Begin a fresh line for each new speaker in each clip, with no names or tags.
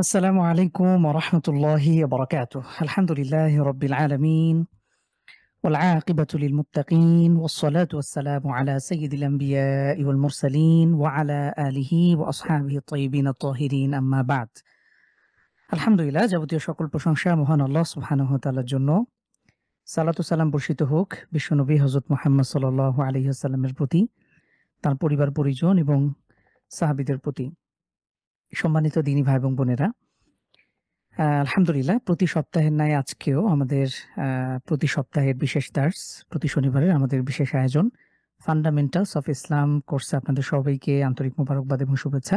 السلام عليكم ورحمة الله وبركاته. الحمد لله رب العالمين والعاقبة للمتقين والصلاة والسلام على سيد الأنبياء والمرسلين وعلى آله وأصحابه الطيبين الطاهرين أما بعد। আলহামদুলিল্লাহ যাবতীয় সকল প্রশংসা মহান আল্লাহ সুবহানাহু ওয়া তাআলার জন্য। সালাত ও সালাম বর্ষিত হোক বিশ্বনবী হযরত মুহাম্মদ সাল্লাল্লাহু আলাইহি ওয়াসাল্লামের প্রতি, তার পরিবার পরিজন এবং সাহাবীদের প্রতি। সম্মানিত দিনী ভাই এবং বোনেরা, আলহামদুলিল্লাহ প্রতি সপ্তাহের ন্যায় আজকেও আমাদের প্রতি সপ্তাহের বিশেষ দার্স, প্রতি শনিবারের আমাদের বিশেষ আয়োজন ফান্ডামেন্টালস অফ ইসলাম কোর্সে আপনাদের সবাইকে আন্তরিক মোবারকবাদ এবং শুভেচ্ছা।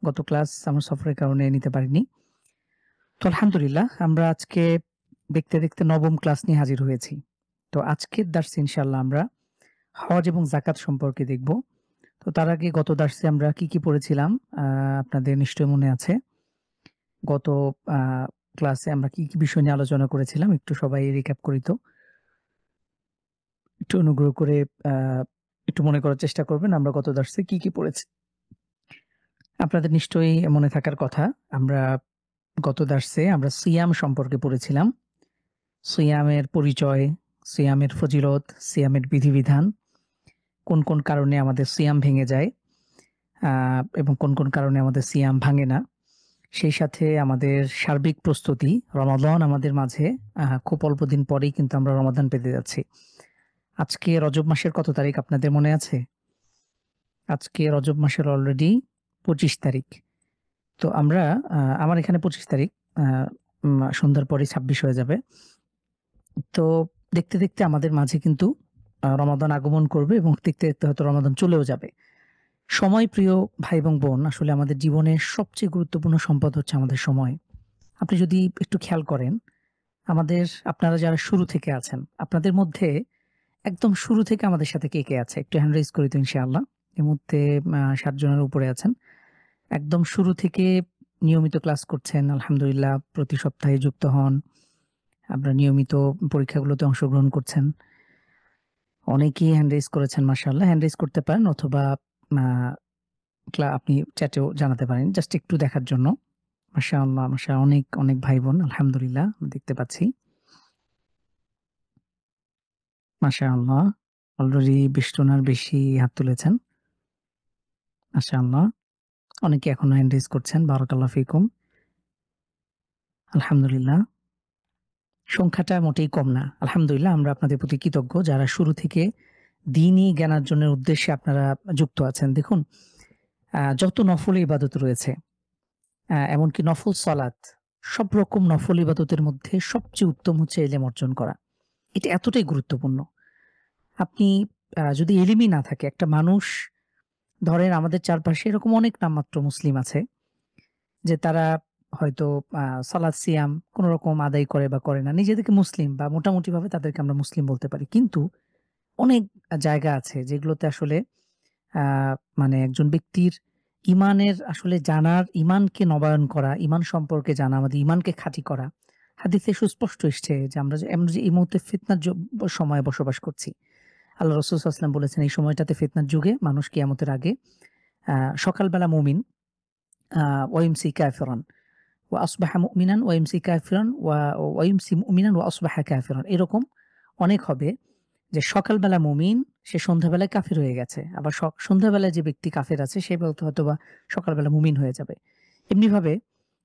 গত ক্লাস আমার সফরের কারণে নিতে পারিনি। তো আলহামদুলিল্লাহ আমরা আজকে দেখতে, দেখতে ৯ম ক্লাস নিয়ে হাজির হয়েছি। তো আজকের দার্সে ইনশাআল্লাহ আমরা হজ এবং যাকাত সম্পর্কে দেখব। তো তার আগে গত দার্সে আমরা কি পড়েছিলাম আপনাদের নিশ্চয়ই মনে আছে। গত ক্লাসে আমরা কি বিষয় নিয়ে আলোচনা করেছিলাম একটু সবাই রিক্যাপ করি তো। একটু অনুগ্রহ করে একটু মনে করার চেষ্টা করবেন আমরা গত দার্সে কি পড়েছি। আপনাদের নিশ্চয়ই মনে থাকার কথা, আমরা গত দার্সে আমরা সিয়াম সম্পর্কে পড়েছিলাম। সিয়ামের পরিচয়, সিয়ামের ফজিলত, সিয়ামের বিধিবিধান, কোন, কোন কারণে আমাদের সিয়াম ভেঙে যায় এবং কোন, কোন কারণে আমাদের সিয়াম ভাঙে না। সেই সাথে আমাদের সার্বিক প্রস্তুতি, রমাদান আমাদের মাঝে খুব অল্প দিন পরেই কিন্তু আমরা রমাদান পেতে যাচ্ছি। আজকে রজব মাসের কত তারিখ আপনাদের মনে আছে? আজকে রজব মাসের অলরেডি ২৫ তারিখ। তো আমরা আমার এখানে ২৫ তারিখ, সন্ধ্যার পরে ২৬ হয়ে যাবে। তো দেখতে, দেখতে আমাদের মাঝে কিন্তু রমাদান আগমন করবে এবং দেখতে, দেখতে হয়তো রমাদান চলেও যাবে। সময় প্রিয় ভাই এবং বোন, আসলে আমাদের জীবনের সবচেয়ে গুরুত্বপূর্ণ সম্পদ হচ্ছে আমাদের সময়। আপনি যদি একটু খেয়াল করেন, আপনারা যারা শুরু থেকে আছেন, আপনাদের মধ্যে একদম শুরু থেকে আমাদের সাথে কে আছে? একটু হ্যান্ড রেইজ করি তো ইনশাআল্লাহ। এই মুহূর্তে ৭ জনের উপরে আছেন। একদম শুরু থেকে নিয়মিত ক্লাস করছেন, আলহামদুলিল্লাহ প্রতি সপ্তাহে যুক্ত হন। আপনারা নিয়মিত পরীক্ষাগুলোতে অংশগ্রহণ করছেন। অনেকেই হ্যান্ড রেইজ করেছেন মাশাআল্লাহ। হ্যান্ড রেইজ করতে পারেন অথবা আ আপনি চ্যাটেও জানাতে পারেন জাস্ট একটু দেখার জন্য। মাশাআল্লাহ, অনেক, অনেক ভাই-বোন আলহামদুলিল্লাহ দেখতে পাচ্ছি। মাশাআল্লাহ অলরেডি ২০ জনের বেশি হাত তুলেছেন। মাশাআল্লাহ অনেকে এখনো হ্যান্ড রেইজ করছেন। বারাকাল্লাহু ফিকুম। আলহামদুলিল্লাহ। সংখ্যাটা মোটেই কম না। আলহামদুলিল্লাহ আমরা আপনাদের প্রতি কৃতজ্ঞ যারা শুরু থেকে দ্বীনি জ্ঞানার্জনের উদ্দেশ্যে আপনারা যুক্ত আছেন। দেখুন, যত নফল ইবাদত রয়েছে, এমনকি নফল সালাত, সব রকম নফল ইবাদতের মধ্যে সবচেয়ে উত্তম হচ্ছে ইলম অর্জন করা। এটা এতটাই গুরুত্বপূর্ণ। আপনি যদি ইলমই না থাকে, একটা মানুষ, ধরেন আমাদের চারপাশে এরকম অনেক নামমাত্র মুসলিম আছে যে তারা হয়তো সালাত সিয়াম কোন রকম আদায় করে বা করে না। নিজেদেরকে মুসলিম বা মোটামুটিভাবে তাদেরকে আমরা মুসলিম বলতে পারি। কিন্তু অনেক জায়গা আছে যেগুলোতে আসলে আ মানে একজন ব্যক্তির ঈমানের আসলে জানার, ঈমানকে নবায়ন করা, ঈমান সম্পর্কে জানা, আমাদের ঈমানকে খাঁটি করা। হাদিসে সুস্পষ্ট এসছে যে আমরা যে এই মুহূর্তে ফিতনার সময়ে বসবাস করছি। আল্লাহ রাসূল সাল্লাল্লাহু আলাইহি ওয়াসাল্লাম বলেছেন এই সময়টাতে ফিতনার যুগে মানুষ কিয়ামতের আগে সকালবেলা মুমিন আ ওয়াইমসি কাফিরান ওয়া আসবাহা মুমিনান ওয়াইমসি কাফিরান ওয়াইমসি মুমিনান ওয়া আসবাহা কাফিরান। এরকম অনেক হবে যে সকালবেলা মুমিন, সে সন্ধ্যাবেলায় কাফির হয়ে গেছে। আবার সন্ধ্যাবেলায় যে ব্যক্তি কাফের আছে সে হয়তোবা সকালবেলা মুমিন হয়ে যাবে। এমনিভাবে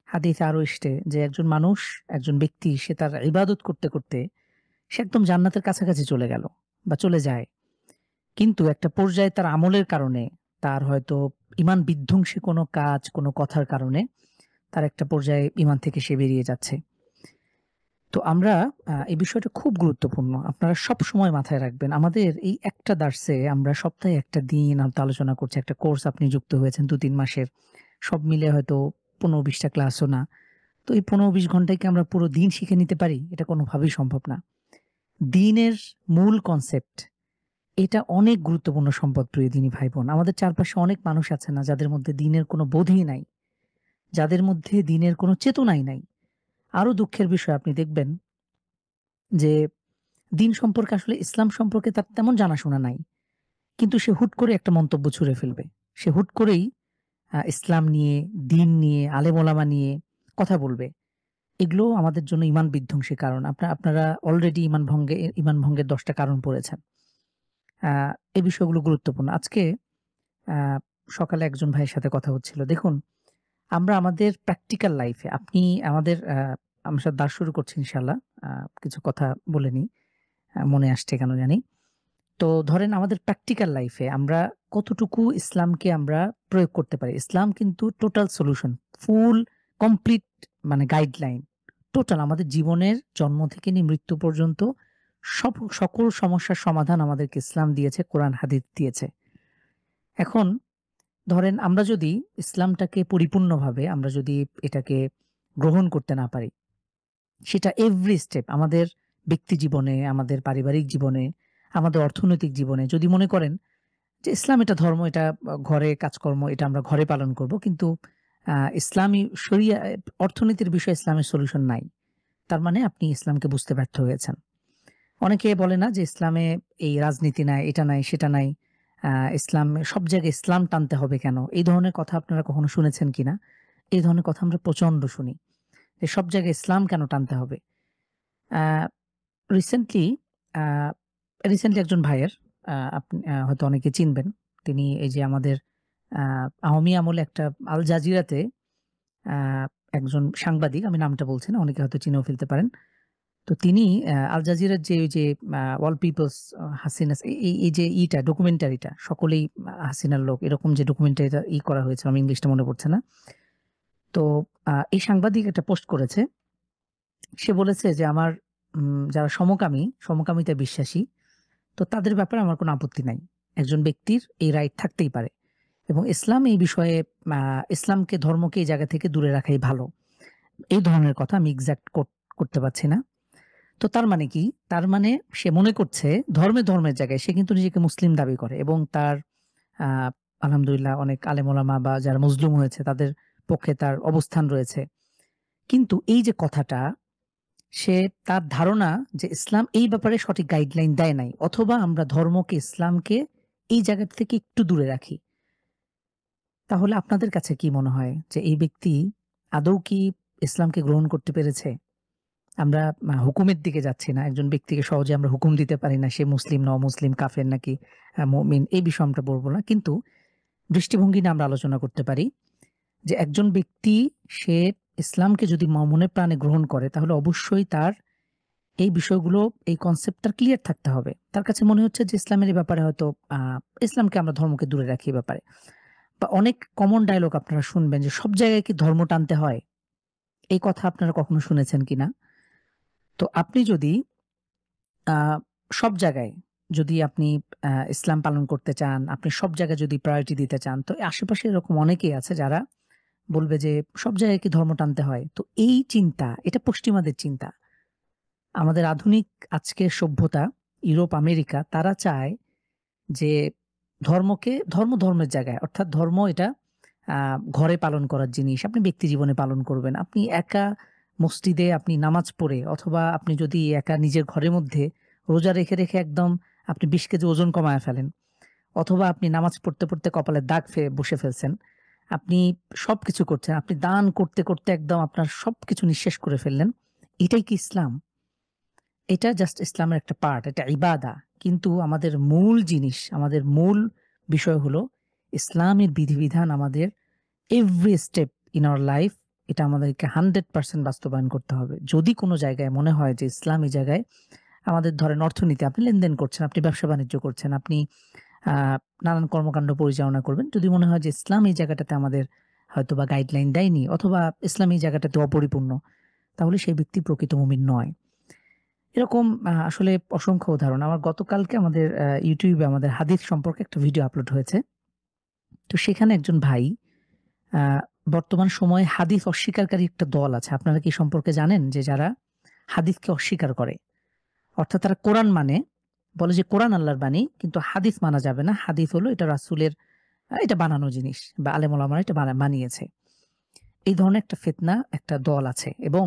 হাদিসে আরো এসছে যে একজন মানুষ, একজন ব্যক্তি সে তার ইবাদত করতে, করতে সে একদম জান্নাতের কাছাকাছি চলে গেল বা চলে যায়। কিন্তু একটা পর্যায়ে তার আমলের কারণে, তার হয়তো ঈমান বিধ্বংসী কোনো কাজ, কোনো কথার কারণে তার একটা পর্যায়ে ঈমান থেকে সে বেরিয়ে যাচ্ছে। তো আমরা এই বিষয়টা খুব গুরুত্বপূর্ণ। আপনারা সবসময় মাথায় রাখবেন। আমাদের এই একটা দার্সে আমরা সপ্তাহে একটা দিন আলোচনা করছি। একটা কোর্স আপনি যুক্ত হয়েছেন ২-৩ মাসের। সব মিলে হয়তো ১৫-২০ টা ক্লাসও না। তো এই ১৫-২০ ঘন্টায় কি আমরা পুরো দিন শিখে নিতে পারি? এটা কোনোভাবেই সম্ভব না। দ্বীনের মূল কনসেপ্ট, এটা অনেক গুরুত্বপূর্ণ সম্পদ প্রিয় দিনী ভাই-বোন। আমাদের চারপাশে অনেক মানুষ আছে না যাদের মধ্যে দ্বীনের কোনো বোধই নাই। যাদের মধ্যে দ্বীনের কোনো চেতনাই নাই। আরো দুঃখের বিষয় আপনি দেখবেন যে দ্বীন সম্পর্কে আসলে ইসলাম সম্পর্কে তার তেমন জানাশোনা নাই। কিন্তু সে হুট করে একটা মন্তব্য ছুঁড়ে ফেলবে। সে হুট করেই ইসলাম নিয়ে, দ্বীন নিয়ে, আলেম ওলামা নিয়ে কথা বলবে। এগুলো আমাদের জন্য ঈমান বিধ্বংসী কারণ। আপনারা অলরেডি ঈমান ভঙ্গের ১০ টা কারণ পড়েছেন। আ এই বিষয়গুলো গুরুত্বপূর্ণ। আজকে আ সকালে একজন ভাইয়ের সাথে কথা হচ্ছিল। দেখুন, আমরা আমাদের প্র্যাকটিক্যাল লাইফ এ আপনি আমাদের আমার সাথে দাস শুরু করছি ইনশাআল্লাহ। আ কিছু কথা বলে নিই। মনে আসছে কেন জানি। তো ধরেন আমাদের প্র্যাকটিক্যাল লাইফ এ আমরা কতটুকু ইসলামকে আমরা প্রয়োগ করতে পারি। ইসলাম কিন্তু টোটাল সলিউশন, ফুল কমপ্লিট মানে গাইডলাইন। টোটাল আমাদের জীবনের জন্ম থেকে নিয়ে মৃত্যু পর্যন্ত সকল সমস্যার সমাধান আমাদেরকে ইসলাম দিয়েছে, কোরআন হাদিস দিয়েছে। এখন ধরেন আমরা যদি ইসলামটাকে পরিপূর্ণভাবে আমরা যদি এটাকে গ্রহণ করতে না পারি, সেটা এভরি স্টেপ আমাদের ব্যক্তি জীবনে, আমাদের পারিবারিক জীবনে, আমাদের অর্থনৈতিক জীবনে যদি মনে করেন যে ইসলাম এটা ধর্ম, এটা ঘরে কাজকর্ম, এটা আমরা ঘরে পালন করব। কিন্তু ইসলামী শরিয়া অর্থনীতির বিষয়ে ইসলামের সলিউশন নাই। তার মানে আপনি ইসলামকে বুঝতে ব্যর্থ হয়েছেন। অনেকে বলে না যে ইসলামে এই রাজনীতি নাই, এটা নাই, সেটা নাই। ইসলামে সব জায়গায় ইসলাম টানতে হবে কেন? এই ধরনের কথা আপনারা কখনো শুনেছেন কিনা? এই ধরনের কথা আমরা প্রচন্ড শুনি। যে সব জায়গায় ইসলাম কেন টানতে হবে? আ রিসেন্টলি আ রিসেন্টলি একজন ভাইয়ের আপনি হয়তো অনেকে চিনবেন। তিনি এই যে আমাদের আ আওয়ামী আমলে একটা আল জাজিরাতে আ একজন সাংবাদিক, আমি নামটা বলছি না, অনেকে হয়তো চিনেও ফেলতে পারেন। তো তিনি আল জাজিরার যে ওই যে অল পিপলস হাসিনা এই যে ডকুমেন্টারিটা সকলেই হাসিনার লোক এরকম যে ডকুমেন্টারিটা করা হয়েছে, আমি ইংলিশটা মনে পড়ছে না। তো এই সাংবাদিক একটা পোস্ট করেছে। সে বলেছে যে আমার যারা সমকামিতায় বিশ্বাসী, তো তাদের ব্যাপারে আমার কোনো আপত্তি নাই। একজন ব্যক্তির এই রাইট থাকতেই পারে। এবং ইসলাম এই বিষয়ে আ ইসলামকে ধর্মকে এই জায়গা থেকে দূরে রাখাই ভালো। এই ধরনের কথা আমি এক্সাক্ট করতে পারছি না। তো তার মানে কি? তার মানে সে মনে করছে ধর্মের জায়গায় সে কিন্তু নিজেকে মুসলিম দাবি করে এবং তার আ আলহামদুলিল্লাহ অনেক আলেম ওলামা বা যারা মজলুম হয়েছে তাদের পক্ষে তার অবস্থান রয়েছে। কিন্তু এই যে কথাটা, সে তার ধারণা যে ইসলাম এই ব্যাপারে সঠিক গাইডলাইন দেয় নাই, অথবা আমরা ধর্মকে ইসলামকে এই জায়গা থেকে একটু দূরে রাখি। তাহলে আপনাদের কাছে কি মনে হয় যে এই ব্যক্তি আদৌ কি ইসলামকে গ্রহণ করতে পেরেছে? আমরা হুকুমের দিকে যাচ্ছি না। একজন ব্যক্তিকে সহজে আমরা হুকুম দিতে পারি না। সে মুসলিম না অমুসলিম, কাফের নাকি মুমিন, এই বিষয়ে আমরা বলব না। কিন্তু দৃষ্টিভঙ্গি নিয়ে আমরা আলোচনা করতে পারি যে একজন ব্যক্তি সে ইসলামকে যদি মনে প্রাণে গ্রহণ করে তাহলে অবশ্যই তার এই বিষয়গুলো, এই কনসেপ্টটা ক্লিয়ার থাকতে হবে। তার কাছে মনে হচ্ছে যে ইসলামের এই ব্যাপারে হয়তো ইসলামকে আমরা ধর্মকে দূরে রাখি এই ব্যাপারে। বা অনেক কমন ডায়ালগ আপনারা শুনবেন যে সব জায়গায় কি ধর্ম টানতে হয়? এই কথা আপনারা কখনো শুনেছেন কিনা? তো আপনি যদি আ সব জায়গায় যদি আপনি ইসলাম পালন করতে চান, আপনি সব জায়গায় যদি প্রায়োরিটি দিতে চান, তো আশেপাশে এরকম অনেকেই আছে যারা বলবে যে সব জায়গায় কি ধর্ম টানতে হয়? তো এই চিন্তা, এটা পশ্চিমাদের চিন্তা। আমাদের আধুনিক আজকের সভ্যতা, ইউরোপ, আমেরিকা তারা চায় যে ধর্মের জায়গায়, অর্থাৎ ধর্ম এটা আ ঘরে পালন করার জিনিস। আপনি ব্যক্তি জীবনে পালন করবেন। আপনি একা মসজিদে আপনি নামাজ পড়ে, অথবা আপনি যদি একা নিজের ঘরের মধ্যে রোজা রেখে একদম আপনি ২০ কেজি ওজন কমায়া ফেলেন। অথবা আপনি নামাজ পড়তে কপালে দাগ বসে ফেলছেন। আপনি সবকিছু করছেন। আপনি দান করতে একদম আপনার সবকিছু নিঃশেষ করে ফেললেন। এটাই কি ইসলাম? এটা জাস্ট ইসলামের একটা পার্ট। এটা ইবাদা। কিন্তু আমাদের মূল জিনিস, আমাদের মূল বিষয় হলো ইসলামের বিধিবিধান আমাদের every step in our life এটা আমাদেরকে 100% বাস্তবায়ন করতে হবে। যদি কোন জায়গায় মনে হয় যে ইসলাম এই জায়গায় আমাদের ধরেন অর্থনীতি, আপনি লেনদেন করছেন, আপনি ব্যবসা-বাণিজ্য করছেন, আপনি আ নানান কর্মকাণ্ড পরিচালনা করবেন। যদি মনে হয় যে ইসলাম এই জায়গাটাতে আমাদের হয়তোবা গাইডলাইন দেয়নি, অথবা ইসলাম এই জায়গাটাতে অপরিপূর্ণ, তাহলে সেই ব্যক্তি প্রকৃত মুমিন নয়। এরকম আসলে অসংখ্য উদাহরণ। আমার গতকালকে আমাদের YouTube এ আমাদের হাদিস সম্পর্কে একটা ভিডিও আপলোড হয়েছে। তো সেখানে একজন ভাই আ বর্তমান সময়ে হাদিস অস্বীকারী একটা দল আছে। আপনারা কি সম্পর্কে জানেন? যে যারা হাদিসকে অস্বীকার করে। অর্থাৎ তারা কোরআন মানে, বলে যে কোরআন আল্লাহর বাণী, কিন্তু হাদিস মানা যাবে না। হাদিস হলো এটা রাসূলের এটা বানানো জিনিস বা আলেম ওলামারা এটা বানিয়েছে। এই ধরনের একটা ফিতনা, একটা দল আছে এবং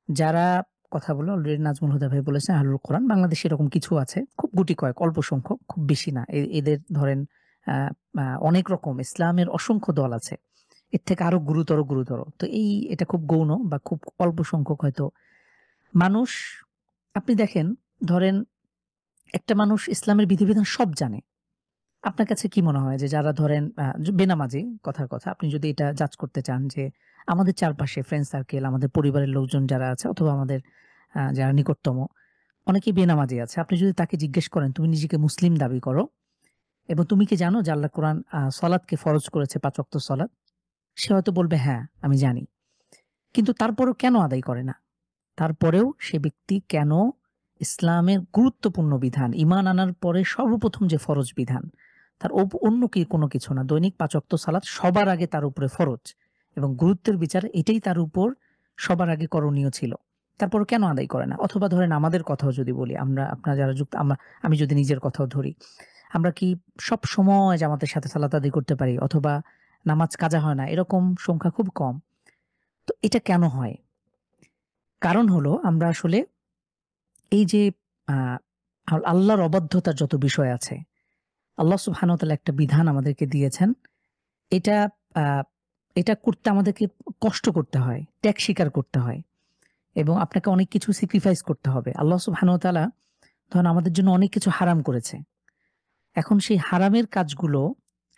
যারা কথা বলে অলরেডি নাজমুল হুদা ভাই বলেছেন আহলুল কোরআন। বাংলাদেশে এরকম কিছু আছে। খুব গুটি কয়েক, অল্প সংখ্যক, খুব বেশি না। এদের ধরেন আ আ অনেক রকম ইসলামের অসংখ্য দল আছে। এর থেকে আরো গুরুতর। তো এটা খুব গৌণ বা খুব অল্প সংখ্যক হয়তো মানুষ। আপনি দেখেন, ধরেন একটা মানুষ ইসলামের বিধিবিধান সব জানে। আপনার কাছে কি মনে হয় যে যারা ধরেন বেনামাজি, কথার কথা, আপনি যদি এটা জাজ করতে চান যে আমাদের চারপাশে ফ্রেন্ড সার্কেল, আমাদের পরিবারের লোকজন যারা আছে অথবা আমাদের যারা নিকটতম অনেকেই বেনামাজি আছে। আপনি যদি তাকে জিজ্ঞেস করেন, "তুমি নিজেকে মুসলিম দাবি করো এবং তুমি কি জানো যে আল্লাহ কোরআন সলাতকে ফরজ করেছে ৫ ওয়াক্ত সলাত?" সে হয়তো বলবে, "হ্যাঁ, আমি জানি।" কিন্তু তারপরেও কেন আদায় করে না? তারপরেও সে ব্যক্তি কেন ইসলামের গুরুত্বপূর্ণ বিধান, ঈমান আনার পরে সর্বপ্রথম যে ফরজ বিধান, তার অন্য কোনো কিছু না। দৈনিক ৫ ওয়াক্ত সালাত সবার আগে তার উপরে ফরজ এবং গুরুত্বের বিচারে এটাই তার উপর সবার আগে করণীয় ছিল। তারপরও কেন আদায় করে না? অথবা ধরেন আমাদের কথাও যদি বলি, আপনারা যারা যুক্ত, আমি যদি নিজের কথাও ধরি, আমরা কি সবসময় জামাতের সাথে সালাত আদায় করতে পারি? অথবা নামাজ কাজা হয় না, এরকম সংখ্যা খুব কম। তো এটা কেন হয়? কারণ হলো আমরা আসলে এই যে আ আল্লাহর অবাধ্যতার যত বিষয় আছে, আল্লাহ সুবহানাহু ওয়া তাআলা একটা বিধান আমাদেরকে দিয়েছেন। এটা আ এটা করতে আমাদেরকে কষ্ট করতে হয়, ত্যাগ স্বীকার করতে হয় এবং আপনাকে অনেক কিছু স্যাক্রিফাইস করতে হবে। আল্লাহ সুবহানাহু ওয়া তাআলা ধরেন আমাদের জন্য অনেক কিছু হারাম করেছে। এখন সেই হারামের কাজগুলো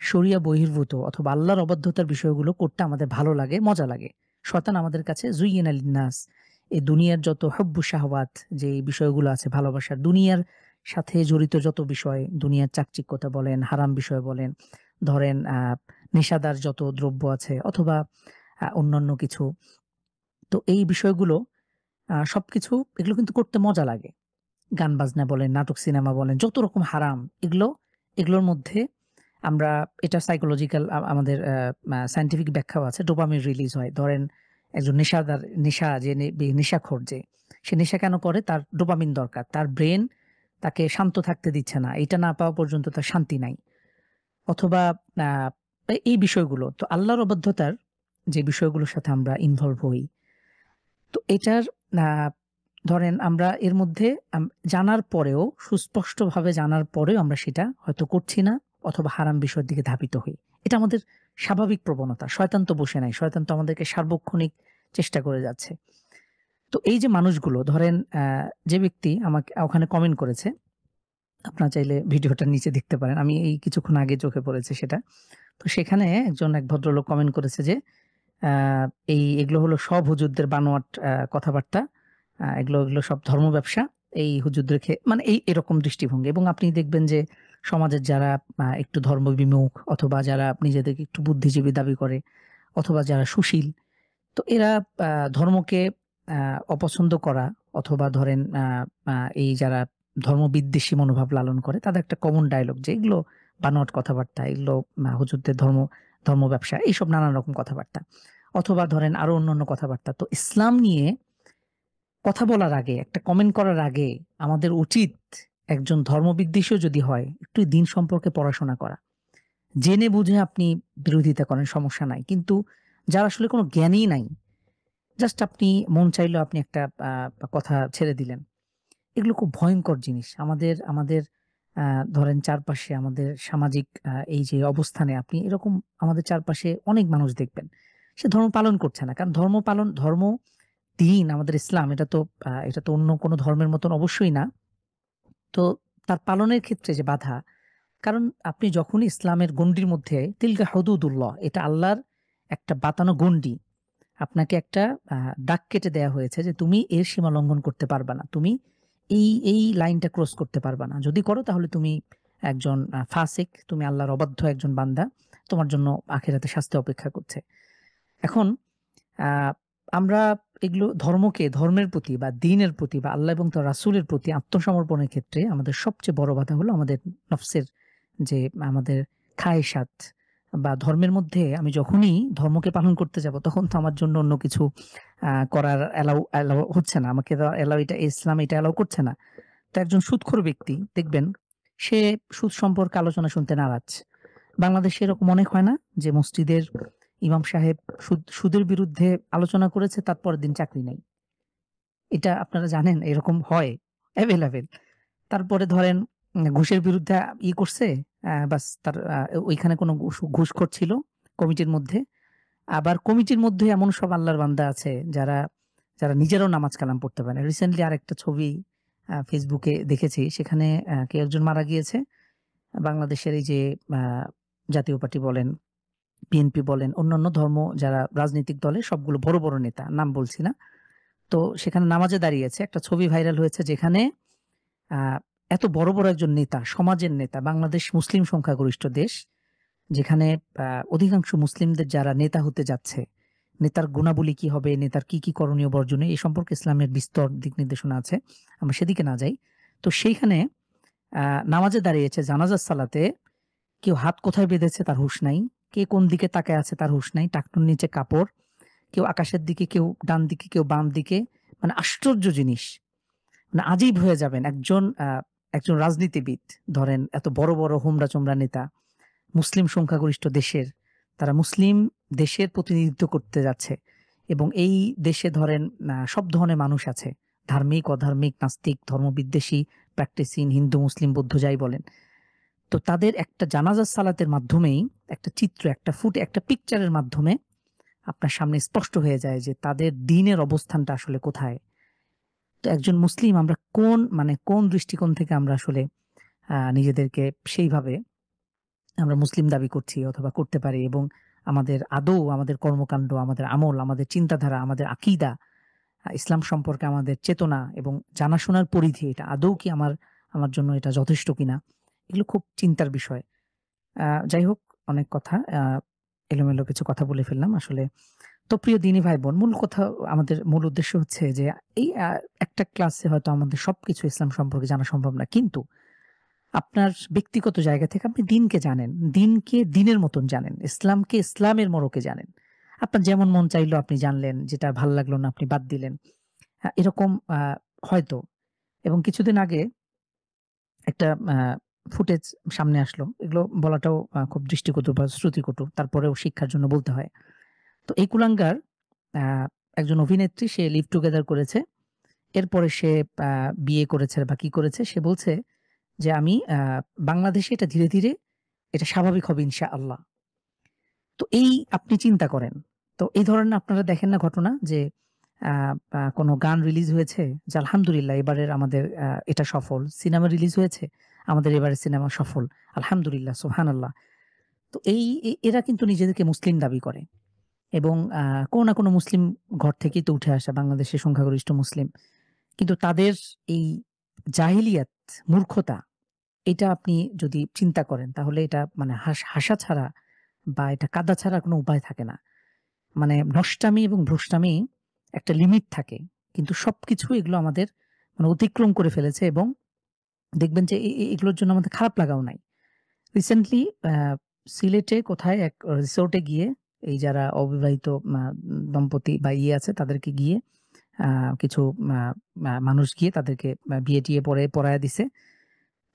শরিয়া বহির্ভূত অথবা আল্লাহর অবাধ্যতার বিষয়গুলো করতে আমাদের ভালো লাগে, মজা লাগে। শয়তান আমাদের কাছে যুয়িনা লিন-নাস, এই দুনিয়ার যত হুব্বুশ শাহওয়াত, যে বিষয়গুলো আছে ভালোবাসার, দুনিয়ার সাথে জড়িত যত বিষয়, দুনিয়ার চাকচিক্যতা বলেন, হারাম বিষয় বলেন, ধরেন নেশাদার যত দ্রব্য আছে অথবা অন্যান্য কিছু। তো এই বিষয়গুলো সবকিছু এগুলো কিন্তু করতে মজা লাগে। গান বাজনা বলেন, নাটক সিনেমা বলেন, যত রকম হারাম এগুলোর মধ্যে আমরা, এটা সাইকোলজিক্যাল আমাদের সায়েন্টিফিক ব্যাখ্যাও আছে। ডোপামিন রিলিজ হয়। ধরেন একজন নেশা যে নেশাখোর যে, সে নেশা কেন করে? তার ডোপামিন দরকার। তার ব্রেন তাকে শান্ত থাকতে দিচ্ছে না। এটা না পাওয়া পর্যন্ত তার শান্তি নাই। অথবা আ এই বিষয়গুলো। তো আল্লাহর অবাধ্যতার যে বিষয়গুলোর সাথে আমরা ইনভলভ হই, তো এটার আ ধরেন আমরা এর মধ্যে জানার পরেও, সুস্পষ্টভাবে জানার পরেও আমরা সেটা হয়তো করছি না অথবা হারাম বিষয়ের দিকে ধাবিত হই। এটা আমাদের স্বাভাবিক প্রবণতা। শয়তান তো বসে নাই। শয়তান তো আমাদেরকে সার্বক্ষণিক চেষ্টা করে যাচ্ছে। তো এই যে মানুষগুলো ধরেন যে ব্যক্তি আমাকে ওখানে কমেন্ট করেছে, আপনারা চাইলে ভিডিওটার নিচে দেখতে পারেন। আমি এই কিছুক্ষণ আগে চোখে পড়েছে সেটা। তো সেখানে এক ভদ্রলোক কমেন্ট করেছে যে আ এগুলো হলো সব হুজুরদের বানোয়াট কথাবার্তা। এগুলো সব ধর্ম ব্যবসা। এই হুজুরদের মানে এরকম দৃষ্টিভঙ্গি, এবং আপনি দেখবেন যে সমাজের যারা একটু ধর্ম বিমুখ অথবা যারা নিজেদেরকে একটু বুদ্ধিজীবী দাবি করে অথবা যারা সুশীল, তো এরা আ ধর্মকে আ অপছন্দ করা অথবা ধরেন আ আ এই যারা ধর্মবিদ্বেষী মনোভাব লালন করে, তাদের একটা কমন ডায়ালগ যে এগুলো বানোয়াট কথাবার্তা, এগুলো হুজুরদের ধর্ম ব্যবসা, এইসব নানান রকম কথাবার্তা। অথবা ধরেন আরো অন্যান্য কথাবার্তা। তো ইসলাম নিয়ে কথা বলার আগে, একটা কমেন্ট করার আগে আমাদের উচিত, একজন ধর্মবিদ্বেষীও যদি হয়, একটু দিন সম্পর্কে পড়াশোনা করা। জেনে বুঝে আপনি বিরোধিতা করেন, সমস্যা নাই। কিন্তু যার আসলে কোনো জ্ঞানই নাই, জাস্ট আপনি মন চাইলেও আপনি একটা কথা ছেড়ে দিলেন। এগুলো খুব ভয়ংকর জিনিস। আমাদের আমাদের আ ধরেন চারপাশে আমাদের সামাজিক এই যে অবস্থানে আপনি এরকম আমাদের চারপাশে অনেক মানুষ দেখবেন। সে ধর্ম পালন করছে না। কারণ দিন আমাদের ইসলাম, এটা তো অন্য কোনো ধর্মের মতন অবশ্যই না। তো তার পালনের ক্ষেত্রে যে বাধা, কারণ আপনি যখনই ইসলামের গণ্ডির মধ্যে, তিলকা হুদুদুল্লাহ, এটা আল্লাহর একটা বাতানো গণ্ডি। আপনাকে একটা দাগ কেটে দেয়া হয়েছে যে তুমি এর সীমা লঙ্ঘন করতে পারবা না। তুমি এই লাইনটা ক্রস করতে পারবা না। যদি করো তাহলে তুমি একজন ফাসিক, তুমি আল্লাহর অবাধ্য একজন বান্দা। তোমার জন্য আখিরাতে শাস্তি অপেক্ষা করছে। এখন আ আমরা এগুলো ধর্মের প্রতি বা দ্বীনের প্রতি বা আল্লাহ এবং তার রাসূলের প্রতি আত্মসমর্পণের ক্ষেত্রে আমাদের সবচেয়ে বড় বাধা হলো আমাদের নফসের যে আমাদের খায়েশাত, বা ধর্মের মধ্যে আমি যখনই ধর্মকে পালন করতে যাব তখন তো আমার জন্য অন্য কিছু করার অ্যালাউ হচ্ছে না। আমাকে তো এটা ইসলাম এটা অ্যালাউ করছে না। তো একজন সুদখোর ব্যক্তি দেখবেন, সে সুদ সম্পর্কে আলোচনা শুনতে নারাজ। বাংলাদেশে এরকম অনেক হয় না? যে মসজিদের ইমাম সাহেব সুদের বিরুদ্ধে আলোচনা করেছে, তার পরের দিন চাকরি নাই। এটা আপনারা জানেন, এরকম হয়, এভেইলেবল। তারপরে ধরেন ঘুষের বিরুদ্ধে করছে, বাস তার ওইখানে কোনো ঘুষখোর ছিল কমিটির মধ্যে। আবার কমিটির মধ্যে এমন সব আল্লাহর বান্দা আছে যারা নিজেরাও নামাজ কালাম পড়তে পারে না। রিসেন্টলি আরেকটা ছবি ফেসবুকে দেখেছি। সেখানে কেউ একজন মারা গিয়েছে। বাংলাদেশের এই যে আ জাতীয় পার্টি বলেন, বিএনপি বলেন, অন্যান্য ধর্ম যারা রাজনৈতিক দলের সবগুলো বড়, বড় নেতা, নাম বলছি না। তো সেখানে নামাজে দাঁড়িয়েছে। একটা ছবি ভাইরাল হয়েছে যেখানে আ এত বড়, বড় একজন নেতা, সমাজের নেতা, বাংলাদেশ মুসলিম সংখ্যাগরিষ্ঠ দেশ। যেখানে আ অধিকাংশ মুসলিমদের যারা নেতা হতে যাচ্ছে, নেতার গুণাবলী কি হবে, নেতার কি, কি করণীয় বর্জনীয় এ সম্পর্কে ইসলামের বিস্তর দিক নির্দেশনা আছে। আমরা সেদিকে না যাই। তো সেইখানে আ নামাজে দাঁড়িয়েছে জানাজার সালাতে কেউ হাত কোথায় বেঁধেছে তার হুঁশ নাই। কে কোন দিকে তাকায় আছে তার হুঁশ নাই। টাকনুর নিচে কাপড়। কেউ আকাশের দিকে, কেউ ডান দিকে, কেউ বাম দিকে। মানে আশ্চর্য জিনিস। মানে আজীব হয়ে যাবেন। একজন রাজনীতিবিদ ধরেন এত বড়, বড় হোমরা-চোমরা নেতা, মুসলিম সংখ্যাগরিষ্ঠ দেশের, তারা মুসলিম দেশের প্রতিনিধিত্ব করতে যাচ্ছে এবং এই দেশে ধরেন সব ধরনের মানুষ আছে। ধার্মিক, অধার্মিক, নাস্তিক, ধর্মবিদ্বেষী, প্র্যাকটিসিং হিন্দু, মুসলিম, বৌদ্ধ যাই বলেন। তো তাদের একটা জানাজার সালাতের মাধ্যমেই একটা চিত্র, একটা পিকচারের মাধ্যমে আপনার সামনে স্পষ্ট হয়ে যায় যে তাদের দ্বীনের অবস্থানটা আসলে কোথায়। তো একজন মুসলিম আমরা কোন দৃষ্টিকোণ থেকে আমরা আসলে নিজেদেরকে সেইভাবে আমরা মুসলিম দাবি করছি অথবা করতে পারি এবং আমাদের কর্মকাণ্ড, আমাদের আমল, আমাদের চিন্তাধারা, আমাদের আকীদা, ইসলাম সম্পর্কে আমাদের চেতনা এবং জানাশোনার পরিধি এটা আদৌ কি আমার জন্য এটা যথেষ্ট কিনা? এগুলো খুব চিন্তার বিষয়। যাই হোক অনেক কথা এলোমেলো কিছু কথা বলে ফেললাম আসলে। তো প্রিয় দিনী ভাই-বোন আমাদের মূল উদ্দেশ্য হচ্ছে যে এই একটা ক্লাসে হয়তো আমাদের সবকিছু ইসলাম সম্পর্কে জানা সম্ভব না। কিন্তু আপনার ব্যক্তিগত জায়গা থেকে আপনি দিনকে জানেন। দিনকে দিনের মতন জানেন। ইসলামকে ইসলামের মোড়কে জানেন। আপনার যেমন মন চাইলো আপনি জানলেন, যেটা ভাল লাগলো না আপনি বাদ দিলেন। এরকম হয়তো এবং কিছুদিন আগে একটা ফুটেজ সামনে আসলো। এগুলো বলাটাও খুব দৃষ্টিকটু বা শ্রুতিকটু। তারপরেও শিক্ষার জন্য বলতে হয়। তো এই কুলাঙ্গার আ একজন অভিনেত্রী সে লিভ টুগেদার করেছে। এরপরে সে আ বিয়ে করেছে বা কি করেছে সে বলছে যে, "আমি বাংলাদেশে এটা ধীরে, ধীরে এটা স্বাভাবিক হবে ইনশাআল্লাহ।" তো এই আপনি চিন্তা করেন। তো এই ধরনের আপনারা দেখেন না ঘটনা যে আ আ কোনো গান রিলিজ হয়েছে যে আলহামদুলিল্লাহ এবারের আমাদের এটা সফল। সিনেমা রিলিজ হয়েছে, আমাদের এবারের সিনেমা সফল। আলহামদুলিল্লাহ, সুবহানাল্লাহ। তো এরা কিন্তু নিজেদেরকে মুসলিম দাবি করে এবং কোনো না কোনো মুসলিম ঘর থেকেই তো উঠে আসা বাংলাদেশের সংখ্যাগরিষ্ঠ মুসলিম। কিন্তু তাদের এই জাহিলিয়াত, মূর্খতা এটা আপনি যদি চিন্তা করেন তাহলে এটা মানে হাসা ছাড়া বা এটা কাঁদা ছাড়া কোনো উপায় থাকে না। মানে নষ্টামি এবং ভ্রষ্টামি একটা লিমিট থাকে। কিন্তু সবকিছু এগুলো আমাদের মানে অতিক্রম করে ফেলেছে এবং দেখবেন যে এগুলোর জন্য আমাদের খারাপ লাগাও নাই। রিসেন্টলি সিলেটে কোথায় এক রিসোর্টে গিয়ে এই যারা অবিবাহিত মা দম্পতি বা আছে তাদেরকে গিয়ে আ কিছু মা মা মানুষ গিয়ে তাদেরকে বিয়ে-টিয়ে পড়ায়া দিছে।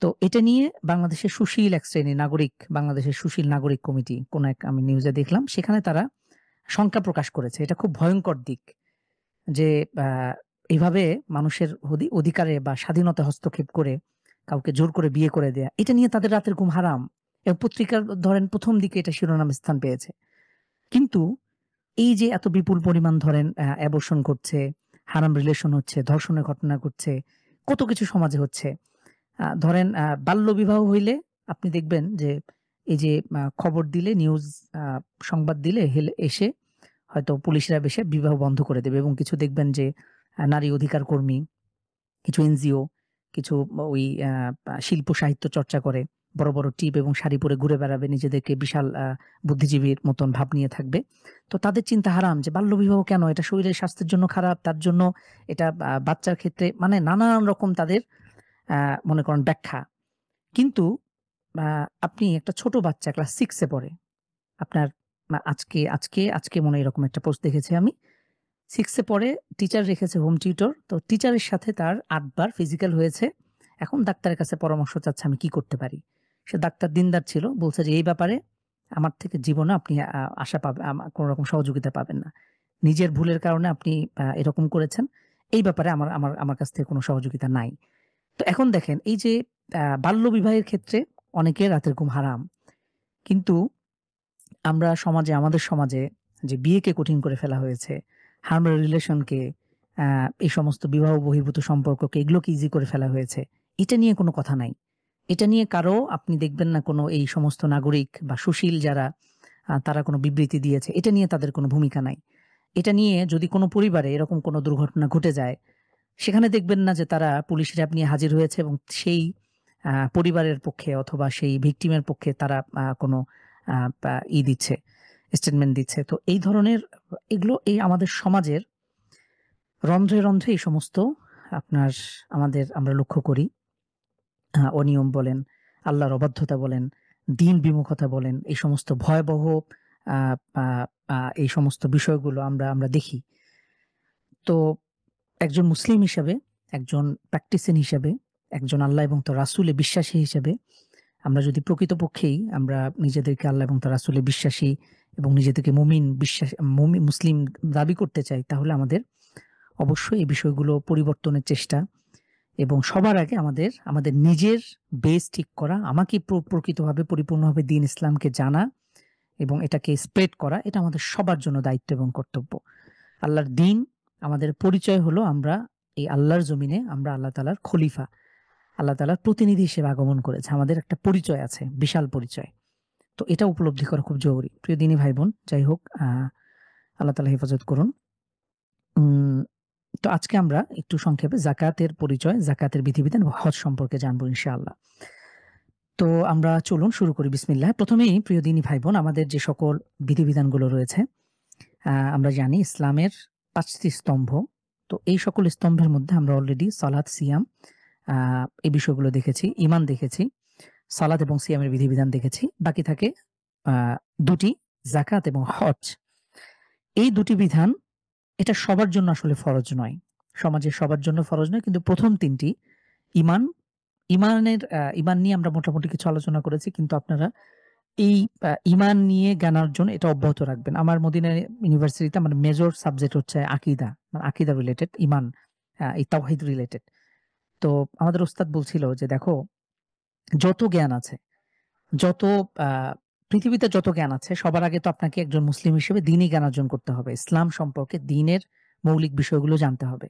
তো এটা নিয়ে বাংলাদেশের সুশীল এক শ্রেণীর নাগরিক, বাংলাদেশের সুশীল নাগরিক কমিটি কোন এক আমি নিউজে দেখলাম। সেখানে তারা শঙ্কা প্রকাশ করেছে। এটা খুব ভয়ংকর দিক। যে আ এভাবে মানুষের অধিকারে বা স্বাধীনতায় হস্তক্ষেপ করে কাউকে জোর করে বিয়ে করে দেয়া। এটা নিয়ে তাদের রাতের ঘুম হারাম। এবং পত্রিকার ধরেন ১ম দিকে এটা শিরোনাম স্থান পেয়েছে। কিন্তু এই যে এত বিপুল পরিমাণ ধরেন অ্যাবরশন ঘটছে, হারাম রিলেশন হচ্ছে, ধর্ষণের ঘটনা ঘটছে, কত কিছু সমাজে হচ্ছে। ধরেন বাল্যবিবাহ হইলে আপনি দেখবেন যে এই যে খবর দিলে আ সংবাদ দিলে এসে হয়তো পুলিশরা এসে বিবাহ বন্ধ করে দেবে এবং কিছু দেখবেন যে নারী অধিকার কর্মী, কিছু এনজিও, কিছু ওই শিল্প সাহিত্য চর্চা করে। বড়, বড় টিপ এবং শাড়ি পরে ঘুরে বেড়াবে। নিজেদেরকে বিশাল বুদ্ধিজীবীর মতন ভাব নিয়ে থাকবে। তো তাদের চিন্তা হারাম যে বাল্যবিবাহ কেন? এটা শরীরের স্বাস্থ্যের জন্য খারাপ। তার জন্য এটা বাচ্চার ক্ষেত্রে মানে নানান রকম তাদের আ মনে করেন ব্যাখ্যা। কিন্তু আ আপনি একটা ছোট বাচ্চা ক্লাস 6 এ পড়ে। আপনার আজকে মনে হয় এরকম একটা পোস্ট দেখেছি আমি। 6 এ পড়ে টিচার রেখেছে হোম টিউটর। তো টিচারের সাথে তার ৮ বার ফিজিক্যাল হয়েছে। এখন ডাক্তারের কাছে পরামর্শ চাচ্ছে আমি কি করতে পারি? সে ডাক্তার দিনদার ছিল। বলছে যে, "এই ব্যাপারে আমার থেকে জীবনে আপনি আশা পাবে কোন রকম সহযোগিতা পাবেন না। নিজের ভুলের কারণে আপনি এরকম করেছেন। এই ব্যাপারে আমার আমার আমার কাছ থেকে কোন সহযোগিতা নাই।" তো এখন দেখেন এই যে বাল্যবিবাহের ক্ষেত্রে অনেকের রাতের ঘুম হারাম। কিন্তু আমাদের সমাজে যে বিয়েকে কঠিন করে ফেলা হয়েছে, হারাম রিলেশনকে, এই সমস্ত বিবাহ বহির্ভূত সম্পর্ককে এগুলোকে ইজি করে ফেলা হয়েছে। এটা নিয়ে কোনো কথা নাই। এটা নিয়ে কারো আপনি দেখবেন না কোনো এই সমস্ত নাগরিক বা সুশীল যারা তারা কোনো বিবৃতি দিয়েছে। এটা নিয়ে তাদের কোনো ভূমিকা নাই। এটা নিয়ে যদি কোনো পরিবারে এরকম কোনো দুর্ঘটনা ঘটে যায়, সেখানে দেখবেন না যে তারা পুলিশ র‍্যাব নিয়ে হাজির হয়েছে এবং সেই পরিবারের পক্ষে অথবা সেই ভিকটিমের পক্ষে তারা কোনো আ পা দিচ্ছে, স্টেটমেন্ট দিচ্ছে। তো এই ধরনের এগুলো এই আমাদের সমাজের রন্ধ্রে, রন্ধ্রে এই সমস্ত আপনার আমরা লক্ষ্য করি। অনিয়ম বলেন, আল্লাহর অবাধ্যতা বলেন, দিন বিমুখতা বলেন, এই সমস্ত ভয়াবহ আ আ আ এই সমস্ত বিষয়গুলো আমরা দেখি। তো একজন মুসলিম হিসাবে, একজন প্র্যাকটিসিং হিসাবে, একজন আল্লাহ এবং তার রাসূলে বিশ্বাসী হিসেবে আমরা যদি প্রকৃতপক্ষেই আমরা নিজেদেরকে আল্লাহ এবং তার রাসূলে বিশ্বাসী এবং নিজেদেরকে মুসলিম দাবি করতে চাই, তাহলে আমাদের অবশ্যই এই বিষয়গুলো পরিবর্তনের চেষ্টা এবং সবার আগে আমাদের নিজের বেস ঠিক করা, আমাকে প্রকৃতভাবে পরিপূর্ণভাবে দ্বীন ইসলামকে জানা এবং এটাকে স্প্রেড করা, এটা আমাদের সবার জন্য দায়িত্ব এবং কর্তব্য। আল্লাহর দ্বীন আমাদের পরিচয় হলো আমরা এই আল্লাহর জমিনে আমরা আল্লাহ তাআলার খলিফা, আল্লাহ তাআলার প্রতিনিধি হিসেবে আগমন করেছে। আমাদের একটা পরিচয় আছে, বিশাল পরিচয়। তো এটা উপলব্ধি করা খুব জরুরি। প্রিয় দ্বীনী ভাই-বোন, যাই হোক আল্লাহ তাআলা হেফাজত করুন। উম তো আজকে আমরা একটু সংক্ষেপে যাকাতের পরিচয়, যাকাতের বিধিবিধান এবং হজ সম্পর্কে জানবো ইনশাআল্লাহ। তো আমরা চলুন শুরু করি বিসমিল্লাহ। ১ম এই প্রিয় দ্বীনী ভাই-বোন, আমাদের যে সকল বিধিবিধানগুলো রয়েছে, আমরা জানি ইসলামের ৫ টি স্তম্ভ। তো এই সকল স্তম্ভের মধ্যে আমরা অলরেডি সালাত, সিয়াম আ এই বিষয়গুলো দেখেছি, ঈমান দেখেছি, সালাত এবং সিয়ামের বিধিবিধান দেখেছি। বাকি থাকে আ ২ টি, যাকাত এবং হজ। এই ২ টি বিধান এটা সবার জন্য আসলে ফরজ নয়। সমাজের সবার জন্য ফরজ নয়। কিন্তু ১ম ৩ টি ঈমান, ঈমান নিয়ে আমরা মোটামুটি কিছু আলোচনা করেছি। কিন্তু আপনারা এই ঈমান নিয়ে জ্ঞান অর্জন এটা অব্যাহত রাখবেন। আমার মদিনা ইউনিভার্সিটিতে আমার মেজর সাবজেক্ট হচ্ছে আকীদা। মানে আকীদা রিলেটেড ঈমান, এই তাওহীদ রিলেটেড। তো আমাদের ওস্তাদ বলছিল যে, "দেখো, যত জ্ঞান আছে, যত আ পৃথিবীতে যত জ্ঞান আছে সবার আগে তো আপনাকে একজন মুসলিম হিসেবে দ্বীনি জ্ঞান অর্জন করতে হবে। ইসলাম সম্পর্কে দ্বীনের মৌলিক বিষয়গুলো জানতে হবে।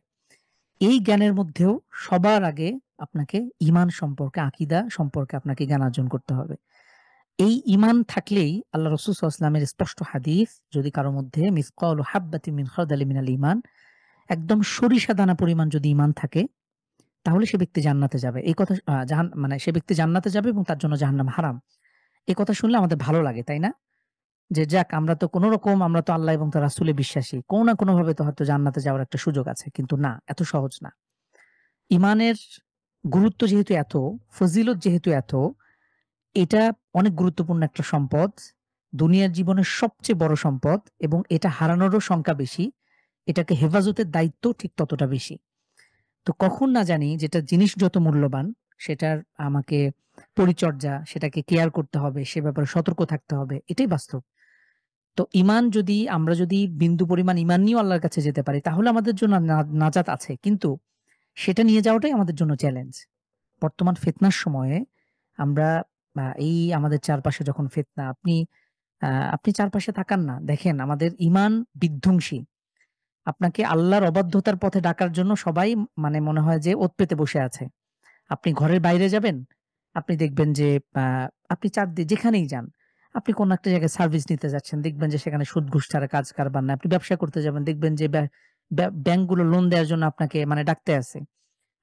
এই জ্ঞানের মধ্যেও সবার আগে আপনাকে ঈমান সম্পর্কে, আকীদা সম্পর্কে আপনাকে জ্ঞান অর্জন করতে হবে। এই ঈমান থাকলেই আল্লাহ রাসূল সাল্লাল্লাহু আলাইহি ওয়াসাল্লামের স্পষ্ট হাদিস, যদি কারো মধ্যে মিসকালু হাব্বাতিন মিন খারদালিন মিনাল ঈমান, একদম সরিষা দানা পরিমাণ যদি ঈমান থাকে, তাহলে সে ব্যক্তি জান্নাতে যাবে। এই কথা মানে সে ব্যক্তি জান্নাতে যাবে এবং তার জন্য জাহান্নাম হারাম। এই কথা শুনলে আমাদের ভালো লাগে, তাই না? যে যাক, আমরা তো কোন রকম আমরা তো আল্লাহ এবং তার রাসূলে বিশ্বাসী। কোন না কোনভাবে তো হয়তো জান্নাতে যাওয়ার একটা সুযোগ আছে। কিন্তু না, এত সহজ না। ঈমানের গুরুত্ব যেহেতু এত, ফজিলত যেহেতু এত, এটা অনেক গুরুত্বপূর্ণ একটা সম্পদ। দুনিয়ার জীবনের সবচেয়ে বড় সম্পদ এবং এটা হারানোরও সংখ্যা বেশি। এটাকে হেফাজতের দায়িত্ব ঠিক ততটা বেশি। তো কখন না জানি যেটা জিনিস যত মূল্যবান, সেটার আমাকে পরিচর্যা, সেটাকে কেয়ার করতে হবে, সে ব্যাপারে সতর্ক থাকতে হবে। এটাই বাস্তব। তো আমরা যদি বিন্দু পরিমাণ ঈমান নিয়েও আল্লাহর কাছে যেতে পারি, তাহলে আমাদের জন্য নাজাত আছে। কিন্তু সেটা নিয়ে যাওয়াটাই আমাদের জন্য চ্যালেঞ্জ। বর্তমান ফিতনার সময়ে আমরা এই আমাদের চারপাশে যখন ফিতনা, আপনি চারপাশে তাকান না। দেখেন আমাদের ঈমান বিধ্বংসী। আপনাকে আল্লাহর অবাধ্যতার পথে ডাকার জন্য সবাই মানে মনে হয় যে ওঁৎ পেতে বসে আছে। আপনি ঘরের বাইরে যাবেন, আপনি দেখবেন যে আ আপনি যেখানেই যান, আপনি কোন একটা জায়গায় সার্ভিস নিতে যাচ্ছেন, দেখবেন যে সেখানে সুদ ঘুষ ছাড়া কাজ কারবার নাই। আপনি ব্যবসা করতে যাবেন, দেখবেন যে ব্যাংকগুলো লোন দেওয়ার জন্য আপনাকে মানে ডাকতে আছে।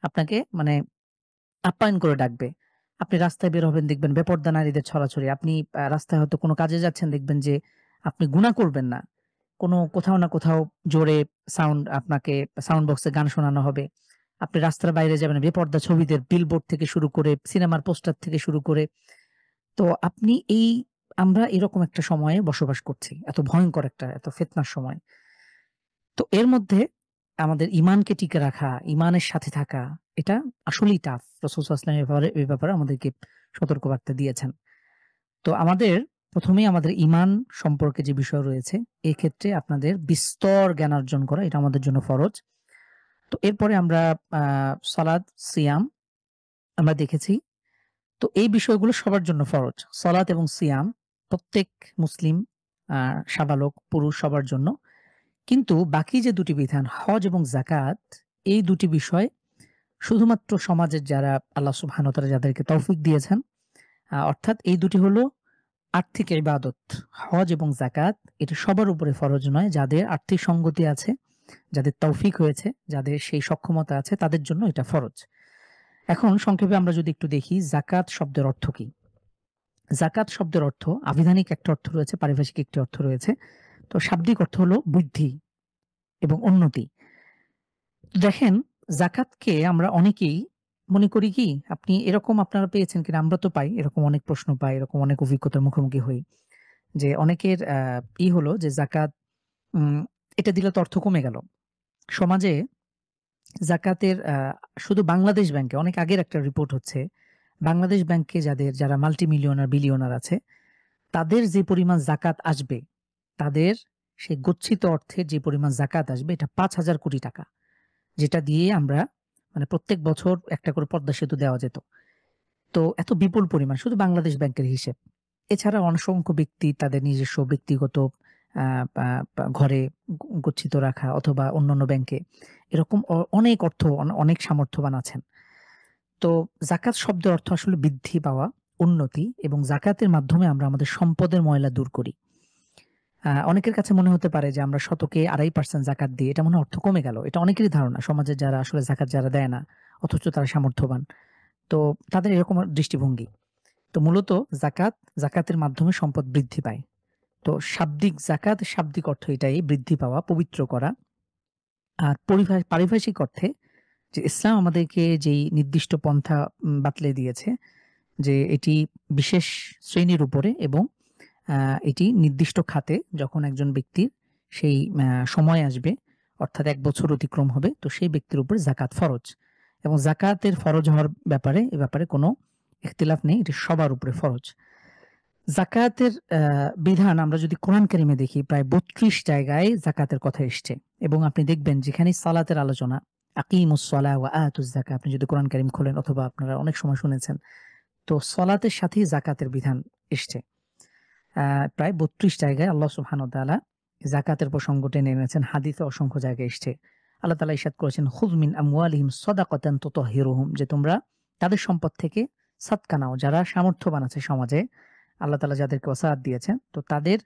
আপনাকে মানে আপ্যায়ন করে ডাকবে। আপনি রাস্তায় বের হবেন, দেখবেন বেপরদা নারীদের ছড়াছড়ি। আপনি রাস্তায় হয়তো কোনো কাজে যাচ্ছেন, দেখবেন যে আপনি গুনাহ করবেন না। কোথাও না কোথাও জোরে সাউন্ড বক্সে গান শোনানো হবে। আপনি রাস্তার বাইরে যাবেন, বেপরদা ছবিদের বিলবোর্ড থেকে শুরু করে, সিনেমার পোস্টার থেকে শুরু করে। তো আমরা এরকম একটা সময়ে বসবাস করছি। এত ভয়ংকর এত ফিতনার সময়। তো এর মধ্যে আমাদের ঈমানকে টিকে রাখা, ঈমানের সাথে থাকা, এটা আসলেই টাফ। রাসূল সাল্লাল্লাহু আলাইহি ওয়াসাল্লাম এ ব্যাপারে আমাদেরকে সতর্কবার্তা দিয়েছেন। তো প্রথমেই আমাদের ঈমান সম্পর্কে যে বিষয় রয়েছে, এক্ষেত্রে আপনাদের বিস্তর জ্ঞান অর্জন করা এটা আমাদের জন্য ফরজ। তো এরপরে আমরা আ সালাত, সিয়াম আমরা দেখেছি। তো এই বিষয়গুলো সবার জন্য ফরজ। সালাত এবং সিয়াম প্রত্যেক মুসলিম সাবালক, পুরুষ সবার জন্য। কিন্তু বাকি যে ২ টি বিধান হজ এবং যাকাত, এই ২ টি বিষয় শুধুমাত্র সমাজের যারা আল্লাহ সুবহানাহু ওয়া তাআলা যাদেরকে তৌফিক দিয়েছেন, অর্থাৎ এই ২ টি হলো আর্থিক ইবাদত। হজ এবং যাকাত এটা সবার উপরে ফরজ নয়। যাদের আর্থিক সঙ্গতি আছে, যাদের তৌফিক হয়েছে, যাদের সেই সক্ষমতা আছে তাদের জন্য এটা ফরজ। এখন সংক্ষেপে আমরা যদি একটু দেখি যাকাত শব্দের অর্থ কি? যাকাত শব্দের অর্থ আবিধানিক একটা অর্থ রয়েছে, পারিভাষিক একটি অর্থ রয়েছে। তো শাব্দিক অর্থ হলো বৃদ্ধি এবং উন্নতি। দেখেন যাকাতকে আমরা অনেকেই মনে করি কি আপনি এরকম আপনারা পেয়েছেন কিনা? আমরা তো পাই, এরকম অনেক প্রশ্ন পাই, এরকম অনেক অভিজ্ঞতার মুখোমুখি হই। যে অনেকের হলো যে যাকাত উম এটা দিলে তো অর্থ কমে গেল। সমাজে যাকাতের শুধু বাংলাদেশ ব্যাংকে অনেক আগের একটা রিপোর্ট হচ্ছে, বাংলাদেশ ব্যাংকে যারা মাল্টি মিলিয়নার, বিলিয়নার আছে, তাদের যে পরিমাণ যাকাত আসবে, তাদের সেই গচ্ছিত অর্থের যে পরিমাণ যাকাত আসবে এটা ৳৫,০০০ কোটি টাকা। যেটা দিয়ে আমরা মানে প্রত্যেক বছর একটা করে পদ্মা সেতু দেওয়া যেত। তো এত বিপুল পরিমাণ শুধু বাংলাদেশ ব্যাংকের হিসেব। এছাড়া অসংখ্য ব্যক্তি তাদের নিজস্ব ব্যক্তিগত আ পা পা ঘরে গচ্ছিত রাখা অথবা অন্যান্য ব্যাংকে এরকম অনেক অর্থ অনেক সামর্থ্যবান আছেন। তো যাকাত শব্দের অর্থ আসলে বৃদ্ধি পাওয়া, উন্নতি এবং যাকাতের মাধ্যমে আমরা আমাদের সম্পদের ময়লা দূর করি। অনেকের কাছে মনে হতে পারে যে আমরা শতকে ২.৫% যাকাত দিই। এটা মনে হয় অর্থ কমে গেল। এটা অনেকেরই ধারণা। সমাজের যারা আসলে যাকাত যারা দেয় না, অথচ তারা সামর্থ্যবান। তো তাদের এরকম দৃষ্টিভঙ্গি। তো মূলত যাকাতের মাধ্যমে সম্পদ বৃদ্ধি পায়। তো শাব্দিক যাকাত শাব্দিক অর্থ এটাই বৃদ্ধি পাওয়া, পবিত্র করা। আর পারিভাষিক অর্থে যে ইসলাম আমাদেরকে যেই নির্দিষ্ট পন্থা বাতলে দিয়েছে যে এটি বিশেষ শ্রেণীর উপরে এবং আ এটি নির্দিষ্ট খাতে যখন একজন ব্যক্তির সেই সময় আসবে অর্থাৎ ১ বছর অতিক্রম হবে তো সেই ব্যক্তির উপর যাকাত ফরজ। এবং যাকাতের ফরজ হওয়ার এ ব্যাপারে কোনো ইখতিলাফ নেই। এটি সবার উপরে ফরজ। যাকাতের বিধান আমরা যদি কোরআন কারিমে দেখি প্রায় ৩২ জায়গায় যাকাতের কথা এসছে। এবং আপনি দেখবেন যেখানেই সালাতের আলোচনা আকিমুস সলা ওয়া আতুজ যাকাত আপনি যদি কোরআন কারিম খোলেন অথবা আপনারা অনেক সময় শুনেছেন। তো সলাতের সাথেই যাকাতের বিধান এসছে। প্রায় ৩২ জায়গায় আল্লাহ সুবহানাহু ওয়া তাআলা যাকাতের প্রসঙ্গ টেনে এনেছেন। হাদিসে অসংখ্য জায়গায় এসছে। আল্লাহ তাআলা ইরশাদ করেছেন, "খুয মিন আমওয়ালিহিম সাদাকাতান তুতাহহিরুহুম" যে তোমরা তাদের সম্পদ থেকে সাদকা নাও। যারা সামর্থ্যবান আছে সমাজে, আল্লাহ তাআলা যাদেরকে ওসাআত দিয়েছেন, তো তাদের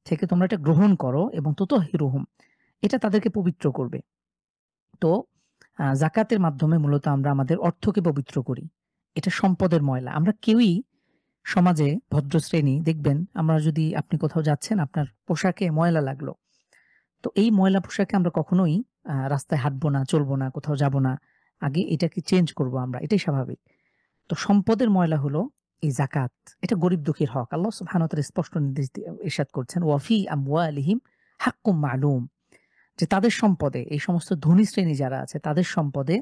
থেকে তোমরা এটা গ্রহণ করো এবং তুতাহহিরুহুম এটা তাদেরকে পবিত্র করবে। তো যাকাতের মাধ্যমে মূলত আমরা আমাদের অর্থকে পবিত্র করি। এটা সম্পদের ময়লা। আমরা কেউই সমাজে ভদ্র শ্রেণী দেখবেন আমরা যদি আপনি কোথাও যাচ্ছেন আপনার পোশাকে ময়লা লাগলো। তো এই ময়লা পোশাকে আমরা কখনোই রাস্তায় হাঁটবো না, চলবো না, কোথাও যাবো না। আগে এটাকে চেঞ্জ করবো আমরা। এটাই স্বাভাবিক। তো সম্পদের ময়লা হলো এই যাকাত। এটা গরিব দুঃখীর হক। আল্লাহ সুবহানাহু ওয়া তাআলা স্পষ্ট নির্দেশ ইরশাদ করছেন, "ওয়া ফি আমওয়ালিহিম হাক্কুম মা'লুম" যে তাদের সম্পদে এই সমস্ত ধনী শ্রেণী যারা আছে তাদের সম্পদে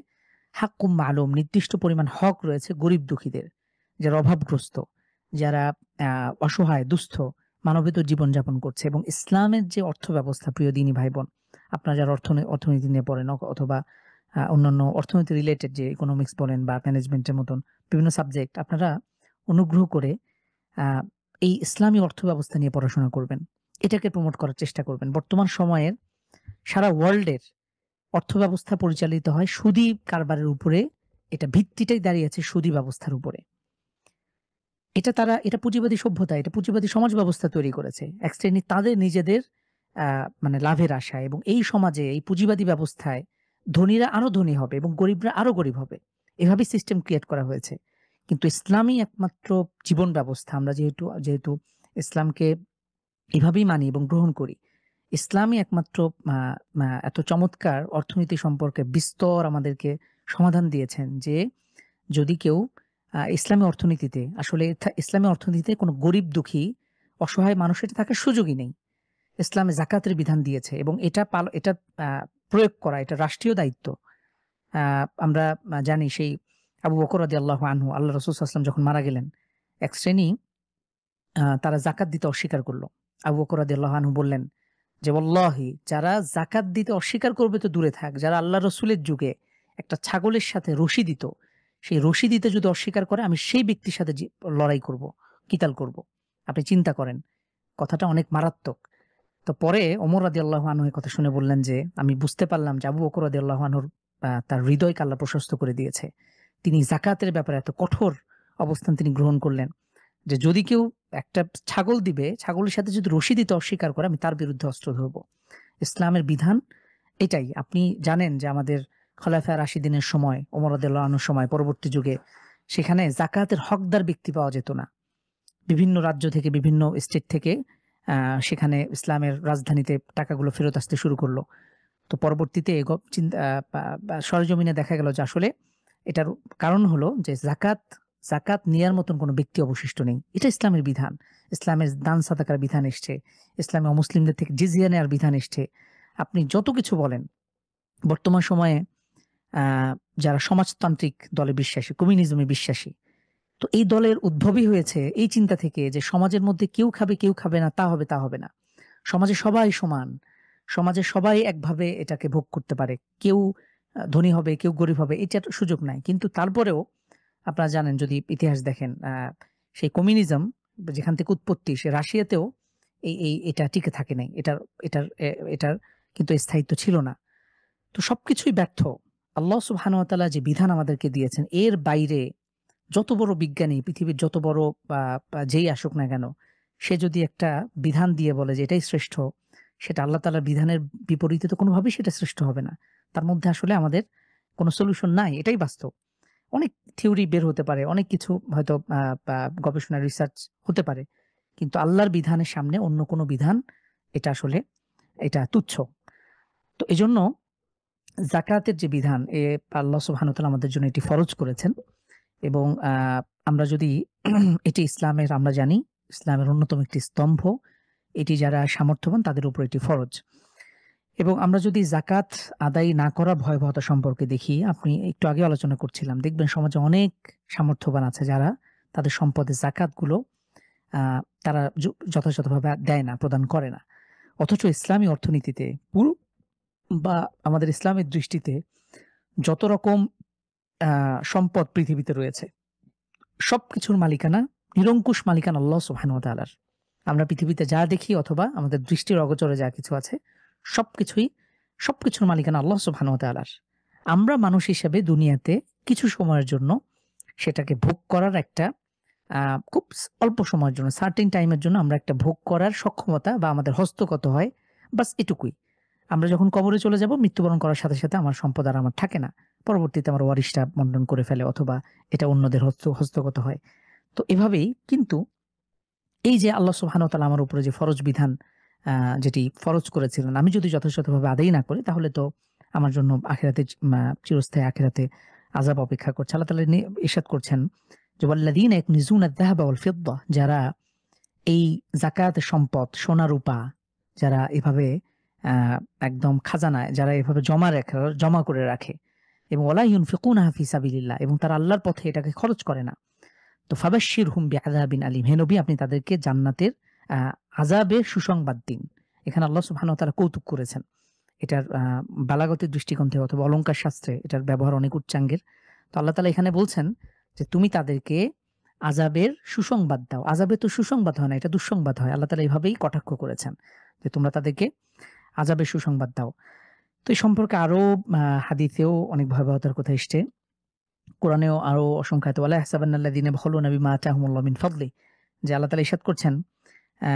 হাক্কুম মা'লুম নির্দিষ্ট পরিমাণ হক রয়েছে গরিব দুঃখীদের। যারা অভাবগ্রস্ত, যারা অসহায়, দুস্থ, মানবেতর জীবনযাপন করছে এবং ইসলামের যে অর্থ ব্যবস্থা প্রিয় দিনী ভাই-বোন, আপনারা যারা অর্থনীতি নিয়ে পড়েন অথবা অন্যান্য অর্থনীতি রিলেটেড যে ইকোনমিক্স বলেন বা ম্যানেজমেন্টের মতন বিভিন্ন সাবজেক্ট আপনারা অনুগ্রহ করে আ এই ইসলামী অর্থব্যবস্থা নিয়ে পড়াশোনা করবেন। এটাকে প্রমোট করার চেষ্টা করবেন। বর্তমান সময়ের সারা ওয়ার্ল্ডের অর্থব্যবস্থা পরিচালিত হয় সুদী কারবারের উপরে। এটা ভিত্তিটাই দাঁড়িয়ে আছে সুদী ব্যবস্থার উপরে। এটা পুঁজিবাদী সভ্যতা, এটা পুঁজিবাদী সমাজ ব্যবস্থা তৈরি করেছে। এক শ্রেণী তাদের নিজেদের আ মানে লাভের আশায় এবং এই সমাজে এই পুঁজিবাদী ব্যবস্থায় ধনীরা আরো ধনী হবে এবং গরিবরা আরো গরিব হবে। এভাবেই সিস্টেম ক্রিয়েট করা হয়েছে। কিন্তু ইসলামই একমাত্র জীবন ব্যবস্থা। আমরা যেহেতু ইসলামকে এভাবেই মানি এবং গ্রহণ করি। ইসলামই একমাত্র আ মা এত চমৎকার অর্থনীতি সম্পর্কে বিস্তর আমাদেরকে সমাধান দিয়েছেন যে, যদি কেউ ইসলামী অর্থনীতিতে আসলে ইসলামী অর্থনীতিতে কোনো গরিব দুঃখী, অসহায় মানুষের থাকার সুযোগই নেই। ইসলামে যাকাতের বিধান দিয়েছে এবং এটা আ প্রয়োগ করা এটা রাষ্ট্রীয় দায়িত্ব। আ আমরা জানি সেই আবু বকর রাদিয়াল্লাহু আনহু আল্লাহ রাসূল সাল্লাল্লাহু আলাইহি ওয়াসাল্লাম যখন মারা গেলেন, এক শ্রেণী তারা যাকাত দিতে অস্বীকার করল। আবু বকর রাদিয়াল্লাহু আনহু বললেন যে, "ওয়াল্লাহি যারা যাকাত দিতে অস্বীকার করবে তো দূরে থাক, যারা আল্লাহ রসুলের যুগে একটা ছাগলের সাথে রশি দিত, সেই রশি দিতে যদি অস্বীকার করে আমি সেই ব্যক্তির সাথে লড়াই করব, কিতাল করব।" আপনি চিন্তা করেন, কথাটা অনেক মারাত্মক। তো পরে ওমর রাদিয়াল্লাহু আনহু এই কথা শুনে বললেন যে, "আমি বুঝতে পারলাম যে আবু বকর রাদিয়াল্লাহু আনহুর তার হৃদয়কে আল্লাহ প্রশস্ত করে দিয়েছে। তিনি যাকাতের ব্যাপারে এত কঠোর অবস্থান তিনি গ্রহণ করলেন যে যদি কেউ একটা ছাগল দিবে, ছাগলের সাথে যদি রশি দিতে অস্বীকার করে আমি তার বিরুদ্ধে অস্ত্র ধরব।" ইসলামের বিধান এটাই। আপনি জানেন যে আমাদের খোলাফায়ে রাশিদিনের সময়, ওমর রাদিয়াল্লাহু আনহুর সময়, পরবর্তী যুগে সেখানে যাকাতের হকদার ব্যক্তি পাওয়া যেত না। বিভিন্ন রাজ্য থেকে, বিভিন্ন স্টেট থেকে সেখানে ইসলামের রাজধানীতে টাকাগুলো ফেরত আসতে শুরু করলো। তো পরবর্তীতে এ গব চিন্তা বা বা সরেজমিনে দেখা গেল যে আসলে এটার কারণ হলো যে যাকাত নেয়ার মতন কোনো ব্যক্তি অবশিষ্ট নেই। এটা ইসলামের বিধান। ইসলামের দান সাদাকার বিধান এসছে। ইসলামে অমুসলিমদের থেকে জিজিয়া নেয়ার বিধান এসছে। আপনি যত কিছু বলেন, বর্তমান সময়ে আ যারা সমাজতান্ত্রিক দলে বিশ্বাসী, কমিউনিজমে বিশ্বাসী, তো এই দলের উদ্ভবই হয়েছে এই চিন্তা থেকে যে সমাজের মধ্যে কেউ খাবে, কেউ খাবে না, তা হবে না। সমাজে সবাই সমান। সমাজে সবাই একভাবে এটাকে ভোগ করতে পারে। কেউ ধনী হবে, কেউ গরিব হবে এটার সুযোগ নাই। কিন্তু তারপরেও আপনারা জানেন যদি ইতিহাস দেখেন সেই কমিউনিজম যেখান থেকে উৎপত্তি সে রাশিয়াতেও এটা টিকে থাকে নাই। এটার কিন্তু স্থায়িত্ব ছিল না। তো সবকিছুই ব্যর্থ। আল্লাহ সুবহানাহু ওয়া তাআলা যে বিধান আমাদেরকে দিয়েছেন এর বাইরে যত বড় বিজ্ঞানী, পৃথিবীর যত বড় বা বা যেই আসুক না কেন, সে যদি একটা বিধান দিয়ে বলে যে এটাই শ্রেষ্ঠ, সেটা আল্লাহ তাআলার বিধানের বিপরীতে তো কোনোভাবেই সেটা শ্রেষ্ঠ হবে না। তার মধ্যে আসলে আমাদের কোনো সলিউশন নাই, এটাই বাস্তব। অনেক থিওরি বের হতে পারে, অনেক কিছু হয়তো বা গবেষণা রিসার্চ হতে পারে। কিন্তু আল্লাহর বিধানের সামনে অন্য কোনো বিধান এটা আসলে এটা তুচ্ছ। তো এজন্য যাকাতের যে বিধান আল্লাহ সুবহানাহু ওয়া তাআলা আমাদের জন্য এটি ফরজ করেছেন। এবং আমরা যদি এটি ইসলামের আমরা জানি ইসলামের অন্যতম একটি স্তম্ভ। এটি যারা সামর্থ্যবান তাদের উপর এটি ফরজ। এবং আমরা যদি যাকাত আদায় না করার ভয়াবহতা সম্পর্কে দেখি, আপনি একটু আগে আলোচনা করছিলাম। দেখবেন সমাজে অনেক সামর্থ্যবান আছে যারা তাদের সম্পদের যাকাতগুলো আ তারা যথাযথভাবে দেয় না, প্রদান করে না। অথচ ইসলামী অর্থনীতিতে পুরো বা আমাদের ইসলামের দৃষ্টিতে যত রকম আ সম্পদ পৃথিবীতে রয়েছে সবকিছুর মালিকানা, নিরঙ্কুশ মালিকানা আল্লাহ সুবহানাহু ওয়া তাআলার। আমরা পৃথিবীতে যা দেখি অথবা আমাদের দৃষ্টির অগোচরে যা কিছু আছে সবকিছুই সবকিছুর মালিকানা আল্লাহ সুবহানাহু ওয়া তাআলার। আমরা মানুষ হিসেবে দুনিয়াতে কিছু সময়ের জন্য সেটাকে ভোগ করার একটা আ খুব অল্প সময়ের জন্য সার্টেন টাইমের জন্য আমরা একটা ভোগ করার সক্ষমতা বা আমাদের হস্তগত হয়। বাস এটুকুই। আমরা যখন কবরে চলে যাব মৃত্যুবরণ করার সাথে, সাথে আমার সম্পদ আর আমার থাকে না। পরবর্তীতে আমার ওয়ারিশরা বন্টন করে ফেলে অথবা এটা অন্যদের হস্তগত হয়। তো এভাবেই কিন্তু এই যে আল্লাহ সুবহানাহু ওয়া তাআলা আমার উপরে যে ফরজ বিধান আ যেটি ফরজ করেছিলেন, আমি যদি যথাযথভাবে আদায় না করি তাহলে তো আমার জন্য আখিরাতে চিরস্থায়ী আখিরাতে আযাব অপেক্ষা করছে। আল্লাহ তাআলা ইরশাদ করছেন যে, "ওয়াল্লাযীনা ইয়াকনিজুনা আয-যাহাবা ওয়াল ফিদ্দা" যারা এই যাকাতের সম্পদ, সোনা-রূপা যারা এভাবে আ একদম খাজানায় যারা এভাবে জমা করে রাখে এবং ওয়ালা ইউনফিকুনাহা ফি সাবিলিল্লাহ এবং তারা আল্লাহর পথে এটাকে খরচ করে না। তো ফাবাশশিরহুম বিআযাবিন আলীম। হে নবী আপনি তাদেরকে জান্নাতের আ আযাবের সুসংবাদ দিন। এখানে আল্লাহ সুবহানাহু ওয়া তাআলা কৌতুক করেছেন। এটার বালাগতের দৃষ্টিকোণ থেকে অথবা অলংকার শাস্ত্রে এটার ব্যবহার অনেক উচ্চাঙ্গের। তো আল্লাহ তাআলা এখানে বলছেন যে, "তুমি তাদেরকে আযাবের সুসংবাদ দাও।" আযাবের তো সুসংবাদ হয় না, এটা দুঃসংবাদ হয়। আল্লাহ তাআলা এভাবেই কটাক্ষ করেছেন যে, "তোমরা তাদেরকে আযাবের সুসংবাদ দাও।" তো এই সম্পর্কে আরো হাদিসেও অনেক ভয়াবহতার কথা এসছে। কোরআনেও আরো অসংখ্য আয়াত ওয়ালা ইয়াহসাবান্নাল্লাযীনা বাখালুনা বিমা আতাহুমুল্লাহু মিন ফাদলি যে আল্লাহ তাআলা ইরশাদ করছেন আ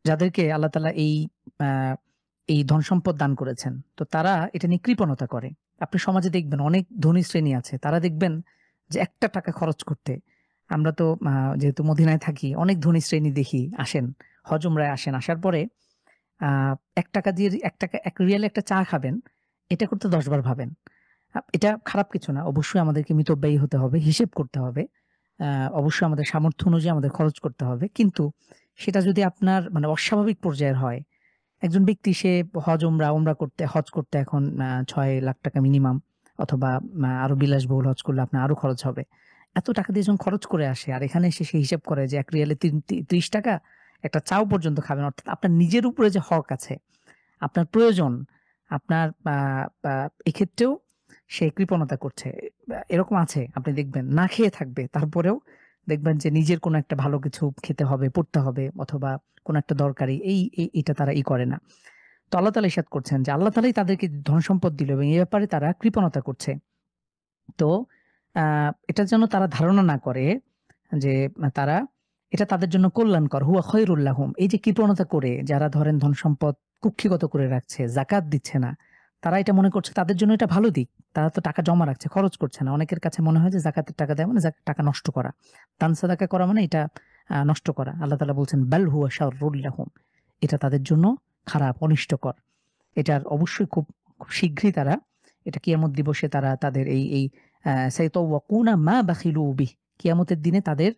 যাদেরকে আল্লাহ তাআলা আ এই ধন সম্পদ দান করেছেন। তো তারা এটা নিয়ে কৃপণতা করে। আপনি সমাজে দেখবেন অনেক ধনী শ্রেণী আছে। তারা দেখবেন যে একটা টাকা খরচ করতে আমরা তো যেহেতু মদিনায় থাকি অনেক ধনী শ্রেণী দেখি আসেন, হজ উমরায় আসেন। আসার পরে আ ৳১ দিয়ে ৳১ একটা চা খাবেন, এটা করতে ১০ বার ভাবেন। এটা খারাপ কিছু না। অবশ্যই আমাদেরকে মিতব্যয়ী হতে হবে, হিসেব করতে হবে। আ অবশ্যই আমাদের সামর্থ্য অনুযায়ী আমাদের খরচ করতে হবে। কিন্তু সেটা যদি আপনার মানে অস্বাভাবিক পর্যায়ের হয়, একজন ব্যক্তি সে হজ করতে এখন ৳৬,০০,০০০ মিনিমাম অথবা আরো বিলাসবহুল হজ করলে আপনার আরো খরচ হবে। এত টাকা দিয়ে যখন খরচ করে আসে আর এখানে এসে সে হিসেব করে যে ৳১ ৳৩০ একটা চাও পর্যন্ত খাবেন। অর্থাৎ আপনার নিজের উপরে যে হক আছে, আপনার প্রয়োজন, আপনার আ আ এক্ষেত্রেও সে কৃপণতা করছে। এরকম আছে আপনি দেখবেন না খেয়ে থাকবে। তারপরেও দেখবেন যে নিজের কোনো একটা ভালো কিছু খেতে হবে, পড়তে হবে অথবা কোনো একটা দরকারি এটা তারা করে না। তো আল্লাহ তাআলা ইরশাদ করছেন যে আল্লাহ তাআলাই তাদেরকে ধন সম্পদ দিল এবং এ ব্যাপারে তারা কৃপণতা করছে। তো আ এটা যেন তারা ধারণা না করে যে তারা এটা তাদের জন্য কল্যাণকর। হুয়া খয়রুল লাহুম। এই যে কৃপণতা করে যারা ধরেন ধন সম্পদ কুক্ষিগত করে রাখছে, যাকাত দিচ্ছে না। তারা এটা মনে করছে তাদের জন্য এটা ভালো দিক। তারা তো টাকা জমা রাখছে, খরচ করছে না। অনেকের কাছে মনে হয় যে যাকাতের টাকা দেওয়া মানে টাকা নষ্ট করা। দান সাদাকা করা মানে এটা নষ্ট করা। আল্লাহ তাআলা বলছেন, বাল হুয়া শাররুল লাহুম। এটা তাদের জন্য খারাপ, অনিষ্টকর। এটার অবশ্যই খুব শীঘ্রই তারা এটা কিয়ামত দিবসে তারা তাদের এই সাইতাওয়াকুনা মা বাখিলু বিহ। কিয়ামতের দিনে তাদের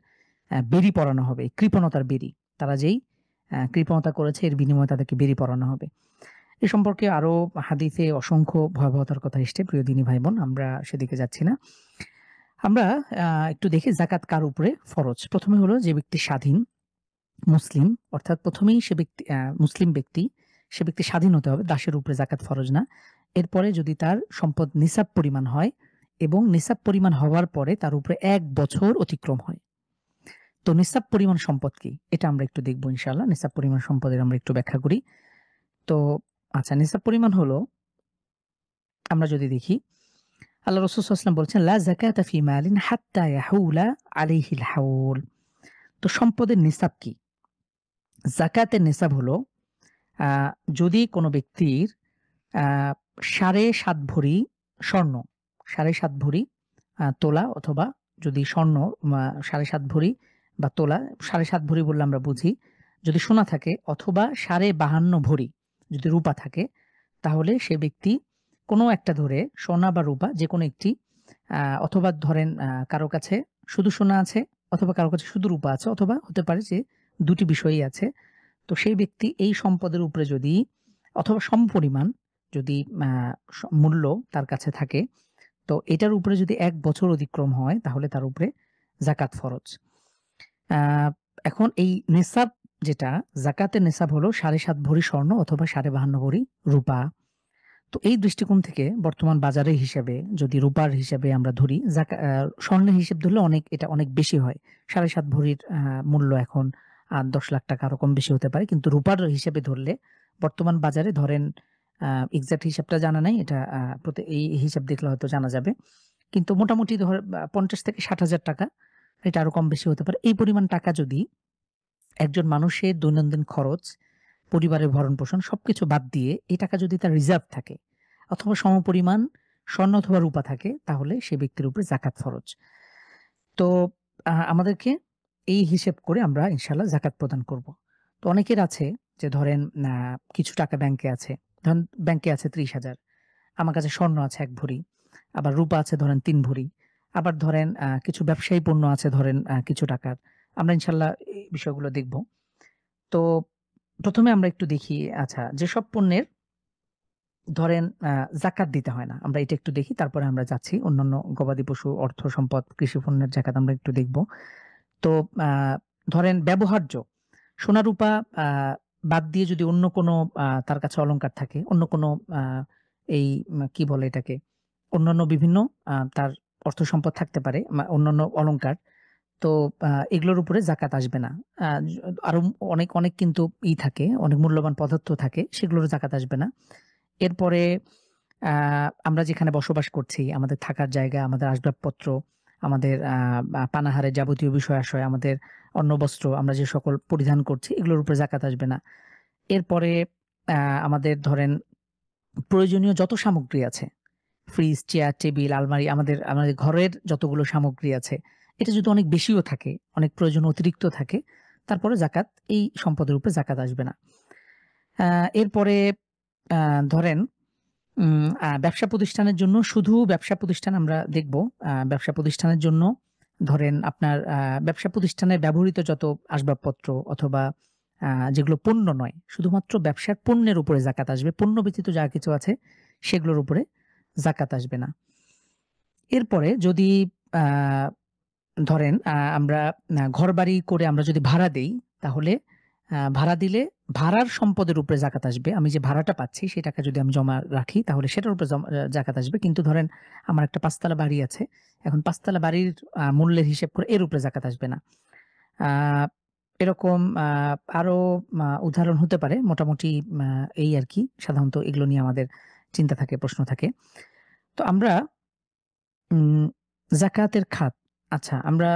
বেড়ি পরানো হবে। কৃপণতার বেড়ি। তারা যেই কৃপণতা করেছে এর বিনিময়ে তাদেরকে বেড়ি পরানো হবে। এ সম্পর্কে আরো হাদিসে অসংখ্য ভয়াবহতার কথা এসছে প্রিয় দিনী ভাই-বোন। আমরা সেদিকে যাচ্ছি না। আমরা একটু দেখি যাকাত কার উপরে ফরজ। ১ম এ হলো যে ব্যক্তি স্বাধীন মুসলিম অর্থাৎ ১ম এই সে ব্যক্তি মুসলিম ব্যক্তি, সে ব্যক্তি স্বাধীন হতে হবে। দাসের উপরে যাকাত ফরজ না। এরপরে যদি তার সম্পদ নিসাব পরিমাণ হয় এবং নিসাব পরিমাণ হওয়ার পরে তার উপরে ১ বছর অতিক্রম হয়। তো নিসাব পরিমাণ সম্পদ কি? এটা আমরা একটু দেখব ইনশাআল্লাহ। নিসাব পরিমাণ সম্পদের আমরা একটু ব্যাখ্যা করি। তো আচ্ছা নিসাব পরিমাণ হলো আমরা যদি দেখি আল্লাহ রাসূল সাল্লাল্লাহু আলাইহি ওয়াসাল্লাম বলছেন, "লা যাকাতা ফি মালিন হাত্তা ইয়াহুলা আলাইহিল হাউল।" তো সম্পদের নিসাব কি? যাকাতের নিসাব হলো আ যদি কোনো ব্যক্তির আ ৭.৫ ভরি স্বর্ণ, ৭.৫ ভরি তোলা অথবা যদি স্বর্ণ ৭.৫ ভরি বা তোলা, ৭.৫ ভরি বললে আমরা বুঝি যদি সোনা থাকে অথবা ৫২ ভরি যদি রূপা থাকে, তাহলে সে ব্যক্তি কোনো একটা ধরে সোনা বা রূপা যেকোনো একটি অথবা ধরেন কারো কাছে শুধু সোনা আছে অথবা কারো কাছে শুধু রূপা আছে অথবা হতে পারে যে ২ টি বিষয়ই আছে। তো সেই ব্যক্তি এই সম্পদের উপরে যদি অথবা সমপরিমাণ যদি আ মূল্য তার কাছে থাকে, তো এটার উপরে যদি ১ বছর অতিক্রম হয় তাহলে তার উপরে যাকাত ফরজ। আ এখন এই নেসাব যেটা যাকাতের নেসাব হলো ৭.৫ ভরি স্বর্ণ অথবা ৫২ ভরি রূপা। তো এই দৃষ্টিকোণ থেকে বর্তমান বাজারের হিসাবে যদি রূপার হিসাবে আমরা ধরি স্বর্ণের হিসেব ধরলে এটা অনেক বেশি হয়। ৭.৫ ভরির মূল্য এখন ৮-১০ লাখ টাকা আরো কম বেশি হতে পারে। কিন্তু রূপার হিসেবে ধরলে বর্তমান বাজারে ধরেন এক্সাক্ট হিসাবটা জানা নাই। এটা এই হিসাব দেখলে হয়তো জানা যাবে। কিন্তু মোটামুটি ৫০ থেকে ৬০,০০০ টাকা এটা আরো কম বেশি হতে পারে। এই পরিমাণ টাকা যদি একজন মানুষের দৈনন্দিন খরচ, পরিবারের ভরণ-পোষণ সবকিছু বাদ দিয়ে এই টাকা যদি তার রিজার্ভ থাকে অথবা সমপরিমাণ স্বর্ণ অথবা রূপা থাকে তাহলে সে ব্যক্তির উপরে যাকাত ফরজ। তো আমাদেরকে এই হিসেব করে আমরা ইনশাআল্লাহ যাকাত প্রদান করব। তো অনেকের আছে যে ধরেন কিছু টাকা ব্যাংকে আছে। ধরেন ব্যাংকে আছে ৩০,০০০। আমার কাছে স্বর্ণ আছে ১ ভরি। আবার রূপা আছে ধরেন ৩ ভরি। আবার ধরেন কিছু ব্যবসায়ী পণ্য আছে ধরেন কিছু টাকার। আমরা ইনশাআল্লাহ এই বিষয়গুলো দেখব। তো ১ম এ আমরা একটু দেখি আচ্ছা যেসব পণ্যের ধরেন যাকাত দিতে হয় না। আমরা এটা একটু দেখি তারপরে আমরা যাচ্ছি অন্যান্য গবাদি পশু, অর্থ সম্পদ, কৃষি পণ্যের যাকাত আমরা একটু দেখব। তো আ ধরেন ব্যবহার্য সোনা-রূপা আ বাদ দিয়ে যদি অন্য কোনো তার কাছে অলংকার থাকে, অন্য কোনো আ এই কি বলে এটাকে? অন্যান্য বিভিন্ন তার অর্থ সম্পদ থাকতে পারে, অন্যান্য অলংকার। তো এগুলোর উপরে যাকাত আসবে না। য আরো অনেক কিন্তু থাকে, অনেক মূল্যবান পদার্থ থাকে, সেগুলোরও যাকাত আসবে না। এরপরে আ আমরা যেখানে বসবাস করছি, আমাদের থাকার জায়গা, আমাদের আসবাবপত্র, আমাদের পানাহারের যাবতীয় বিষয়-আশয়, আমাদের অন্ন-বস্ত্র, আমরা যে সকল পরিধান করছি, এগুলোর উপরে যাকাত আসবে না। এরপরে আ আমাদের ধরেন প্রয়োজনীয় যত সামগ্রী আছে, ফ্রিজ, চেয়ার, টেবিল, আলমারি, আমাদের ঘরের যতগুলো সামগ্রী আছে, এটা যদি অনেক বেশিও থাকে, অনেক প্রয়োজন অতিরিক্ত থাকে, তারপরে যাকাত এই সম্পদের উপরে যাকাত আসবে না। আ এরপরে আ ধরেন ব্যবসা প্রতিষ্ঠানের জন্য শুধু ব্যবসা প্রতিষ্ঠান আমরা দেখব। ব্যবসা প্রতিষ্ঠানের জন্য ধরেন আপনার ব্যবসা প্রতিষ্ঠানে ব্যবহৃত যত আসবাবপত্র অথবা যেগুলো পণ্য নয়, শুধুমাত্র ব্যবসার পণ্যের উপরে যাকাত আসবে। পণ্য ব্যতীত যা কিছু আছে সেগুলোর উপরে যাকাত আসবে না। এরপরে যদি আ ধরেন আমরা ঘরবাড়ি করে আমরা যদি ভাড়া দেই, তাহলে ভাড়া দিলে ভাড়ার সম্পদের উপরে জাকাত আসবে। আমি যে ভাড়াটা পাচ্ছি সেই টাকা যদি আমি জমা রাখি তাহলে সেটার উপরে জাকাত আসবে। কিন্তু ধরেন আমার একটা ৫ তলা বাড়ি আছে। এখন ৫ তলা বাড়ির মূল্যের হিসেব করে এর উপরে জাকাত আসবে না। আ এরকম আরো উদাহরণ হতে পারে। মোটামুটি আ এই আরকি। সাধারণত এগুলো নিয়ে আমাদের চিন্তা থাকে, প্রশ্ন থাকে। তো আমরা উম জাকাতের খাত আচ্ছা আমরা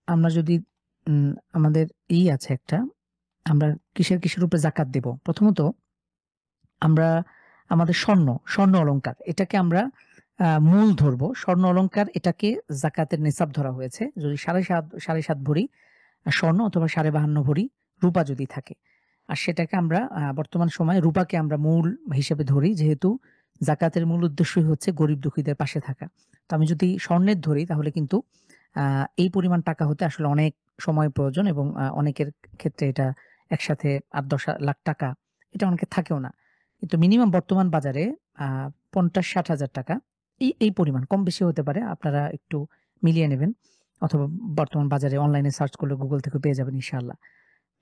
আমরা যদি উম আমাদের আছে একটা, আমরা কিসের উপরে জাকাত দেব? প্রথমত আমরা আমাদের স্বর্ণ অলংকার এটাকে আমরা মূল ধরবো। স্বর্ণ অলংকার এটাকে জাকাতের নিসাব ধরা হয়েছে। যদি ৭.৫ ভরি স্বর্ণ অথবা ৫২.৫ ভরি রূপা যদি থাকে। আর সেটাকে আমরা বর্তমান সময়ে রূপাকে আমরা মূল হিসেবে ধরি যেহেতু জাকাতের মূল উদ্দেশ্যই হচ্ছে গরিব দুঃখীদের পাশে থাকা। তো আমি যদি স্বর্ণের ধরি তাহলে কিন্তু আ এই পরিমাণ টাকা হতে আসলে অনেক সময় প্রয়োজন এবং অনেকের ক্ষেত্রে এটা একসাথে ৮-১০ লাখ টাকা এটা অনেকের থাকেও না। কিন্তু মিনিমাম বর্তমান বাজারে আ ৫০-৬০ হাজার টাকা এই পরিমাণ কম বেশি হতে পারে। আপনারা একটু মিলিয়ে নেবেন। অথবা বর্তমান বাজারে অনলাইনে সার্চ করলে Google থেকেও পেয়ে যাবেন ইনশাআল্লাহ।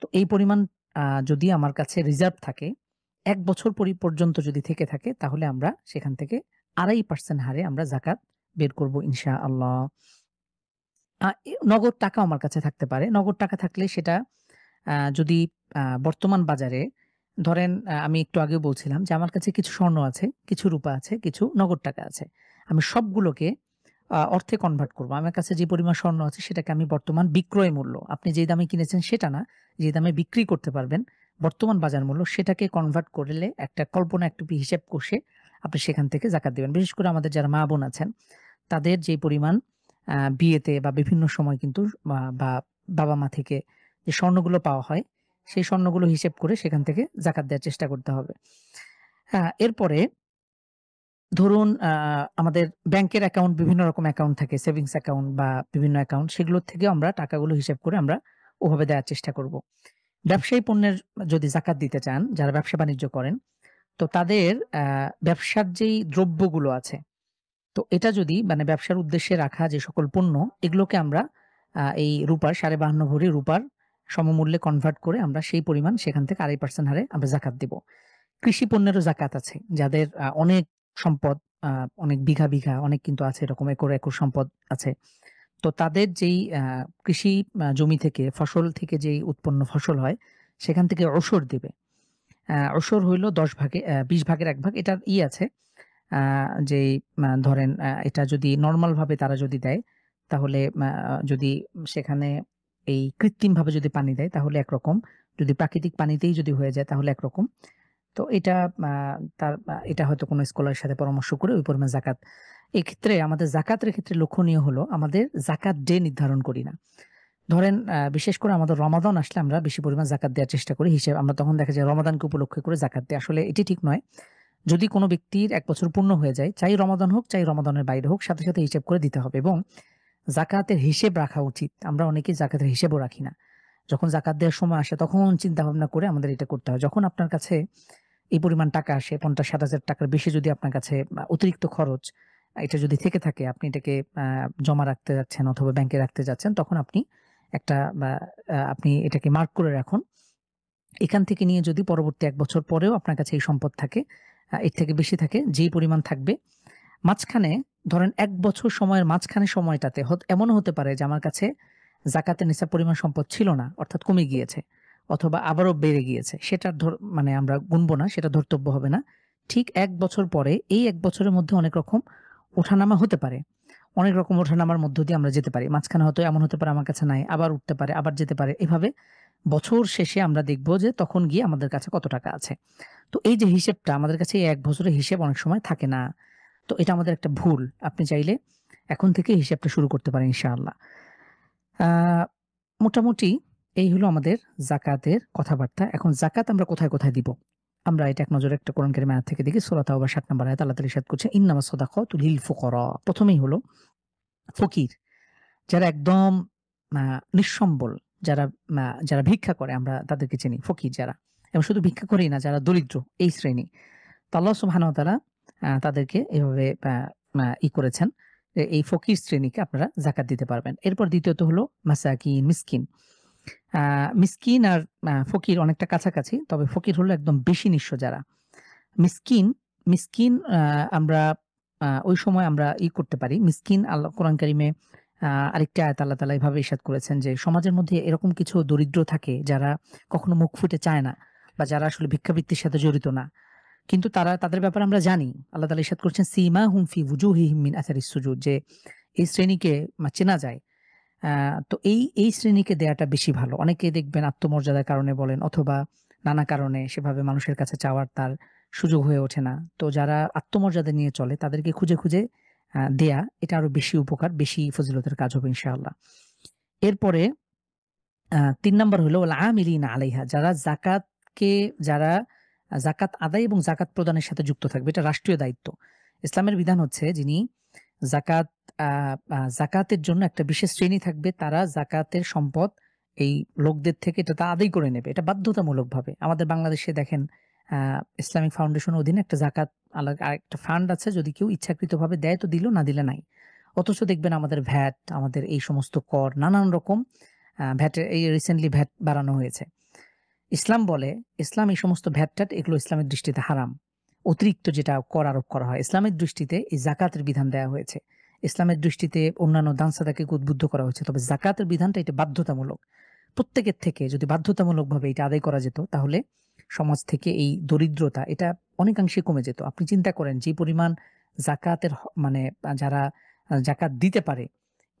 তো এই পরিমাণ যদি আমার কাছে রিজার্ভ থাকে, ১ বছর পর্যন্ত যদি থেকে থাকে তাহলে আমরা সেখান থেকে ২.৫% হারে আমরা জাকাত বের করব ইনশাআল্লাহ। নগদ টাকাও আমার কাছে থাকতে পারে। নগদ টাকা থাকলে সেটা যদি বর্তমান বাজারে ধরেন আমি একটু আগেও বলছিলাম যে আমার কাছে কিছু স্বর্ণ আছে, কিছু রূপা আছে, কিছু নগদ টাকা আছে। আমি সবগুলোকে অর্থে কনভার্ট করব। আমার কাছে যে পরিমাণ স্বর্ণ আছে সেটাকে আমি বর্তমান বিক্রয় মূল্য, আপনি যে দামে কিনেছেন সেটা না, যে দামে বিক্রি করতে পারবেন বর্তমান বাজার মূল্য সেটাকে কনভার্ট করলে একটা কল্পনা একটু হিসেব কষে আপনি সেখান থেকে জাকাত দিবেন। বিশেষ করে আমাদের যারা মা-বোন আছেন তাদের যে পরিমাণ বিয়েতে বা বিভিন্ন সময় কিন্তু বা বাবা-মা থেকে যে স্বর্ণগুলো পাওয়া হয়, সেই স্বর্ণগুলো হিসেব করে সেখান থেকে জাকাত দেওয়ার চেষ্টা করতে হবে। এরপরে ধরুন আমাদের ব্যাংকের অ্যাকাউন্ট বিভিন্ন রকম অ্যাকাউন্ট থাকে, সেভিংস অ্যাকাউন্ট বা বিভিন্ন অ্যাকাউন্ট সেগুলোর থেকেও আমরা টাকাগুলো হিসেব করে আমরা ওভাবে দেওয়ার চেষ্টা করব। ব্যবসায়ী পণ্যের যদি জাকাত দিতে চান, যারা ব্যবসা-বাণিজ্য করেন, তো তাদের ব্যবসার যেই দ্রব্যগুলো আছে, তো এটা যদি মানে ব্যবসার উদ্দেশ্যে রাখা যে সকল পণ্য, এগুলোকে আমরা এই রূপার ৫২.৫ ভরি রূপার সমমূল্যে কনভার্ট করে আমরা সেই পরিমাণ সেখান থেকে ২.৫% হারে আমরা জাকাত দিব। কৃষি পণ্যেরও জাকাত আছে। যাদের অনেক সম্পদ, আ অনেক বিঘা অনেক কিন্তু আছে এরকম একর সম্পদ আছে। তো তাদের যেই কৃষি জমি থেকে ফসল থেকে যেই উৎপন্ন ফসল হয়, সেখান থেকে অশর দিবে। অশর হইল ১০ ভাগে ২০ ভাগের ১ ভাগ। এটার আছে আ যেই ধরেন এটা যদি নরমাল ভাবে তারা যদি দেয়, তাহলে যদি সেখানে এই কৃত্রিমভাবে যদি পানি দেয় তাহলে একরকম। যদি প্রাকৃতিক পানিতেই যদি হয়ে যায় তাহলে একরকম। তো এটা আ তার এটা হয়তো কোনো স্কলারের সাথে পরামর্শ করে ওই পরিমাণ জাকাত। এক্ষেত্রে আমাদের জাকাতের ক্ষেত্রে লক্ষণীয় হলো আমাদের জাকাত ডে নির্ধারণ করি না। ধরেন বিশেষ করে আমাদের রমাদান আসলে আমরা বেশি পরিমাণ জাকাত দেওয়ার চেষ্টা করি। আমরা তখন দেখা যায় রমাদানকে উপলক্ষ করে জাকাত দেই। আসলে এটি ঠিক নয়। যদি কোনো ব্যক্তির ১ বছর পূর্ণ হয়ে যায়, চাই রমাদান হোক, চাই রমাদানের বাইরে হোক, সাথে হিসাব করে দিতে হবে এবং জাকাতের হিসেব রাখা উচিত। আমরা অনেকেই জাকাতের হিসেবও রাখি না। যখন জাকাত দেওয়ার সময় আসে তখন চিন্তা-ভাবনা করে আমাদের এটা করতে হয়। যখন আপনার কাছে এই পরিমাণ টাকা আসে ৫০-৬০ হাজার টাকার বেশি যদি আপনার কাছে অতিরিক্ত খরচ এটা যদি থেকে থাকে, আপনি এটাকে জমা রাখতে যাচ্ছেন অথবা ব্যাংকে রাখতে যাচ্ছেন, তখন আপনি একটা আপনি এটাকে মার্ক করে রাখুন। এখান থেকে নিয়ে যদি পরবর্তী ১ বছর পরেও আপনার কাছে এই সম্পদ থাকে, এর থেকে বেশি থাকে, যেই পরিমাণ থাকবে, মাঝখানে ধরেন ১ বছর সময়ের মাঝখানে সময়টাতে এমনও হতে পারে যে আমার কাছে জাকাতের নিসাব পরিমাণ সম্পদ ছিল না, অর্থাৎ কমে গিয়েছে অথবা আবারও বেড়ে গিয়েছে। সেটার মানে আমরা গুনবো না, সেটা ধর্তব্য হবে না। ঠিক ১ বছর পরে এই ১ বছরের মধ্যে অনেক রকম ওঠানামা হতে পারে। অনেক রকম ওঠানামার মধ্য দিয়ে আমরা যেতে পারি। মাঝখানে হয়তো এমন হতে পারে আমার কাছে নাই, আবার উঠতে পারে, আবার যেতে পারে। এভাবে বছর শেষে আমরা দেখব যে তখন গিয়ে আমাদের কাছে কত টাকা আছে। তো এই যে হিসেবটা আমাদের কাছে এই ১ বছরের হিসেব অনেক সময় থাকে না। তো এটা আমাদের একটা ভুল। আপনি চাইলে এখন থেকে হিসেবটা শুরু করতে পারেন ইনশাআল্লাহ। আ মোটামুটি এই হলো আমাদের যাকাতের কথাবার্তা। এখন যাকাত আমরা কোথায় দিব? আমরা এটা এক নজরে একটা কোরআন কারীম আয়াত থেকে দেখি সূরা তাওবা ৭ নম্বর আয়াত আল্লাহ তাআলা ইরশাদ করছে, "ইন্নামাস সাদাকাতু লিল ফুকারা।" ১ম এই হলো ফকির। যারা একদম আ নিঃসম্বল, যারা ভিক্ষা করে আমরা তাদেরকে চিনি ফকির যারা। এবং শুধু ভিক্ষা করেই না যারা দরিদ্র এই শ্রেণী। তো আল্লাহ সুবহানাহু ওয়া তাআলা তাদেরকে এভাবে আ আ ই করেছেন। এই ফকির শ্রেণীকে আপনারা যাকাত দিতে পারবেন। এরপর দ্বিতীয়ত হলো মাসাকিন, মিসকিন। মিসকিন আর ফকির অনেকটা কাছাকাছি। তবে ফকির হলো একদম বেশি নিঃস্ব যারা। মিসকিন, মিসকিন আমরা ওই সময় আমরা করতে পারি। মিসকিন আল্লাহ কোরআন কারিমে আরেকটি আয়াত আল্লাহ তাআলা এভাবে ইরশাদ করেছেন যে, সমাজের মধ্যে এরকম কিছু দরিদ্র থাকে যারা কখনো মুখ ফুটে চায় না বা যারা আসলে ভিক্ষাবৃত্তির সাথে জড়িত না। কিন্তু তাদের ব্যাপারে আমরা জানি। আল্লাহ তাআলা ইরশাদ করেছেন, "সীমাহুম ফি উজুহিহিম মিন আসারিস সুজুদ" যে এই শ্রেণীকে চেনা যায়। আ তো এই শ্রেণীকে দেয়াটা বেশি ভালো। অনেকেই দেখবেন আত্মমর্যাদার কারণে বলেন অথবা নানা কারণে সেভাবে মানুষের কাছে চাওয়ার তার সুযোগ হয়ে ওঠে না। তো যারা আত্মমর্যাদা নিয়ে চলে তাদেরকে খুঁজে দেয়া এটা আরো বেশি উপকার, বেশি ফজিলতের কাজ হবে ইনশাআল্লাহ। এরপরে ৩ নাম্বার হলো ওয়াল আমিলিনা আলাইহা যারা যাকাত আদায় এবং যাকাত প্রদানের সাথে যুক্ত থাকবে। এটা রাষ্ট্রীয় দায়িত্ব। ইসলামের বিধান হচ্ছে যিনি যাকাত আ আ যাকাতের জন্য একটা বিশেষ শ্রেণী থাকবে তারা যাকাতের সম্পদ এই লোকদের থেকে এটা তা আদায় করে নেবে। এটা বাধ্যতামূলকভাবে। আমাদের বাংলাদেশে দেখেন আ ইসলামিক ফাউন্ডেশনের অধীনে একটা যাকাত আরেকটা ফান্ড আছে। যদি কেউ ইচ্ছাকৃতভাবে দেয় তো দিল, না দিলে নাই। অথচ দেখবেন আমাদের ভ্যাট, আমাদের এই সমস্ত কর নানান রকম এই রিসেন্টলি ভ্যাট বাড়ানো হয়েছে। ইসলাম বলে, ইসলাম এই সমস্ত ভ্যাট-ট্যাট এগুলো ইসলামের দৃষ্টিতে হারাম। অতিরিক্ত যেটা কর আরোপ করা হয়। ইসলামের দৃষ্টিতে এই যাকাতের বিধান দেয়া হয়েছে। ইসলামের দৃষ্টিতে অন্যান্য দান-সাদাকে উদ্বুদ্ধ করা হয়েছে। তবে যাকাতের বিধানটা এটা বাধ্যতামূলক। প্রত্যেকের থেকে যদি বাধ্যতামূলকভাবে এটা আদায় করা যেত তাহলে সমাজ থেকে এই দরিদ্রতা এটা অনেকাংশে কমে যেত। আপনি চিন্তা করেন যে পরিমাণ যাকাতের মানে যারা যাকাত দিতে পারে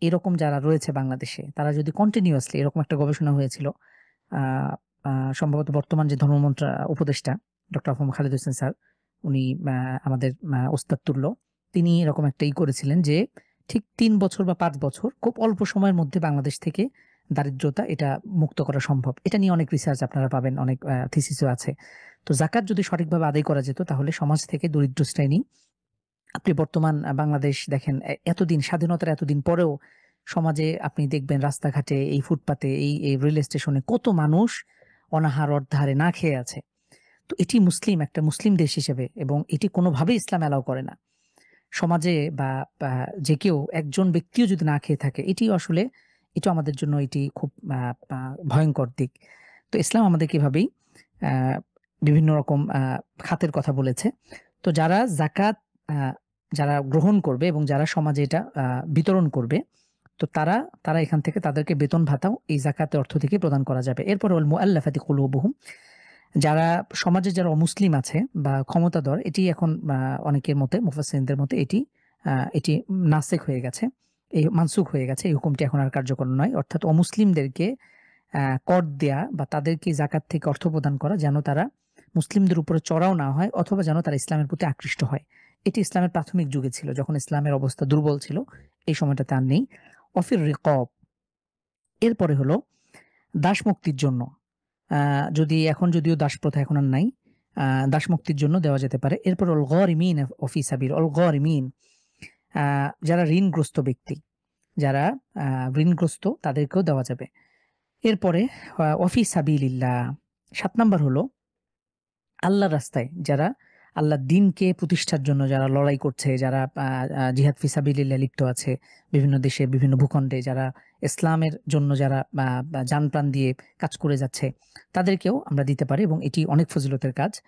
এরকম যারা রয়েছে বাংলাদেশে তারা যদি কন্টিনিউয়াসলি এরকম একটা গবেষণা হয়েছিল আ আ সম্ভবত বর্তমান যে ধর্মমন্ত্রা উপদেষ্টা ডক্টর আফম খালেদ হোসেন স্যার, উনি আমাদের ওস্তাদ তুল্য। তিনি এরকম একটা করেছিলেন যে ঠিক ৩ বছর বা ৫ বছর খুব অল্প সময়ের মধ্যে বাংলাদেশ থেকে দারিদ্রতা এটা মুক্ত করা সম্ভব। এটা নিয়ে অনেক রিসার্চ আপনারা পাবেন, অনেক থিসিসও আছে। তো যাকাত যদি সঠিকভাবে আদায় করা যেত তাহলে সমাজ থেকে দরিদ্র শ্রেণী আপনি বর্তমান বাংলাদেশ দেখেন এতদিন স্বাধীনতার এতদিন পরেও সমাজে আপনি দেখবেন রাস্তাঘাটে, এই ফুটপাতে, এই রেল স্টেশনে কত মানুষ অনাহার অর্ধাহারে না খেয়ে আছে। তো এটি একটা মুসলিম দেশ হিসেবে এবং এটি কোনোভাবেই ইসলাম অ্যালাও করে না। সমাজে বা যে কেউ একজন ব্যক্তিও যদি না খেয়ে থাকে এটাও আমাদের জন্য এটি খুব আ আ ভয়ংকর দিক। তো ইসলাম আমাদেরকে এভাবেই আ বিভিন্ন রকম খাতের কথা বলেছে। তো আ যারা গ্রহণ করবে এবং যারা সমাজে এটা বিতরণ করবে, তো তারা এখান থেকে তাদেরকে বেতন ভাতাও এই যাকাতের অর্থ থেকে প্রদান করা যাবে। এরপরে ওয়াল মুআল্লাফাতি কুলুবুহুম সমাজে যারা অমুসলিম আছে বা ক্ষমতাধর এটি এখন অনেকের মতে মুফাসসিরিনদের মতে এটি নাসেখ হয়ে গেছে। মানসুখ হয়ে গেছে। এই হুকুমটি এখন আর কার্যকর নয়। অর্থাৎ অমুসলিমদেরকে কর দেয়া বা তাদেরকে যাকাত থেকে অর্থ প্রদান করা যেন তারা মুসলিমদের উপরে চড়াও না হয় অথবা যেন তারা ইসলামের প্রতি আকৃষ্ট হয়। এটি ইসলামের প্রাথমিক যুগে ছিল। যখন ইসলামের অবস্থা দুর্বল ছিল, এই সময়টাতে আর নেই। অফির রিকব এরপরে হলো দাসমুক্তির জন্য আ যদিও দাসপ্রথা এখন আর নাই। আ দাসমুক্তির জন্য দেওয়া যেতে পারে। এরপর অল গরিমিন ফি সাবিল অল গরিমিন আ যারা ঋণগ্রস্ত ব্যক্তি, যারা আ ঋণগ্রস্ত তাদেরকেও দেওয়া যাবে। এরপরে ওয়াফি সাবিলিল্লাহ ৭ নাম্বার হলো আল্লাহর রাস্তায় যারা আল্লাহর দ্বীনকে প্রতিষ্ঠার জন্য যারা লড়াই করছে, যারা আ আ জিহাদ ফি সাবিলিল্লাহ লিপ্ত আছে, বিভিন্ন দেশে বিভিন্ন ভূখণ্ডে যারা ইসলামের জন্য যারা জান-প্রাণ দিয়ে কাজ করে যাচ্ছে, তাদেরকেও আমরা দিতে পারি এবং এটি অনেক ফজিলতের কাজ।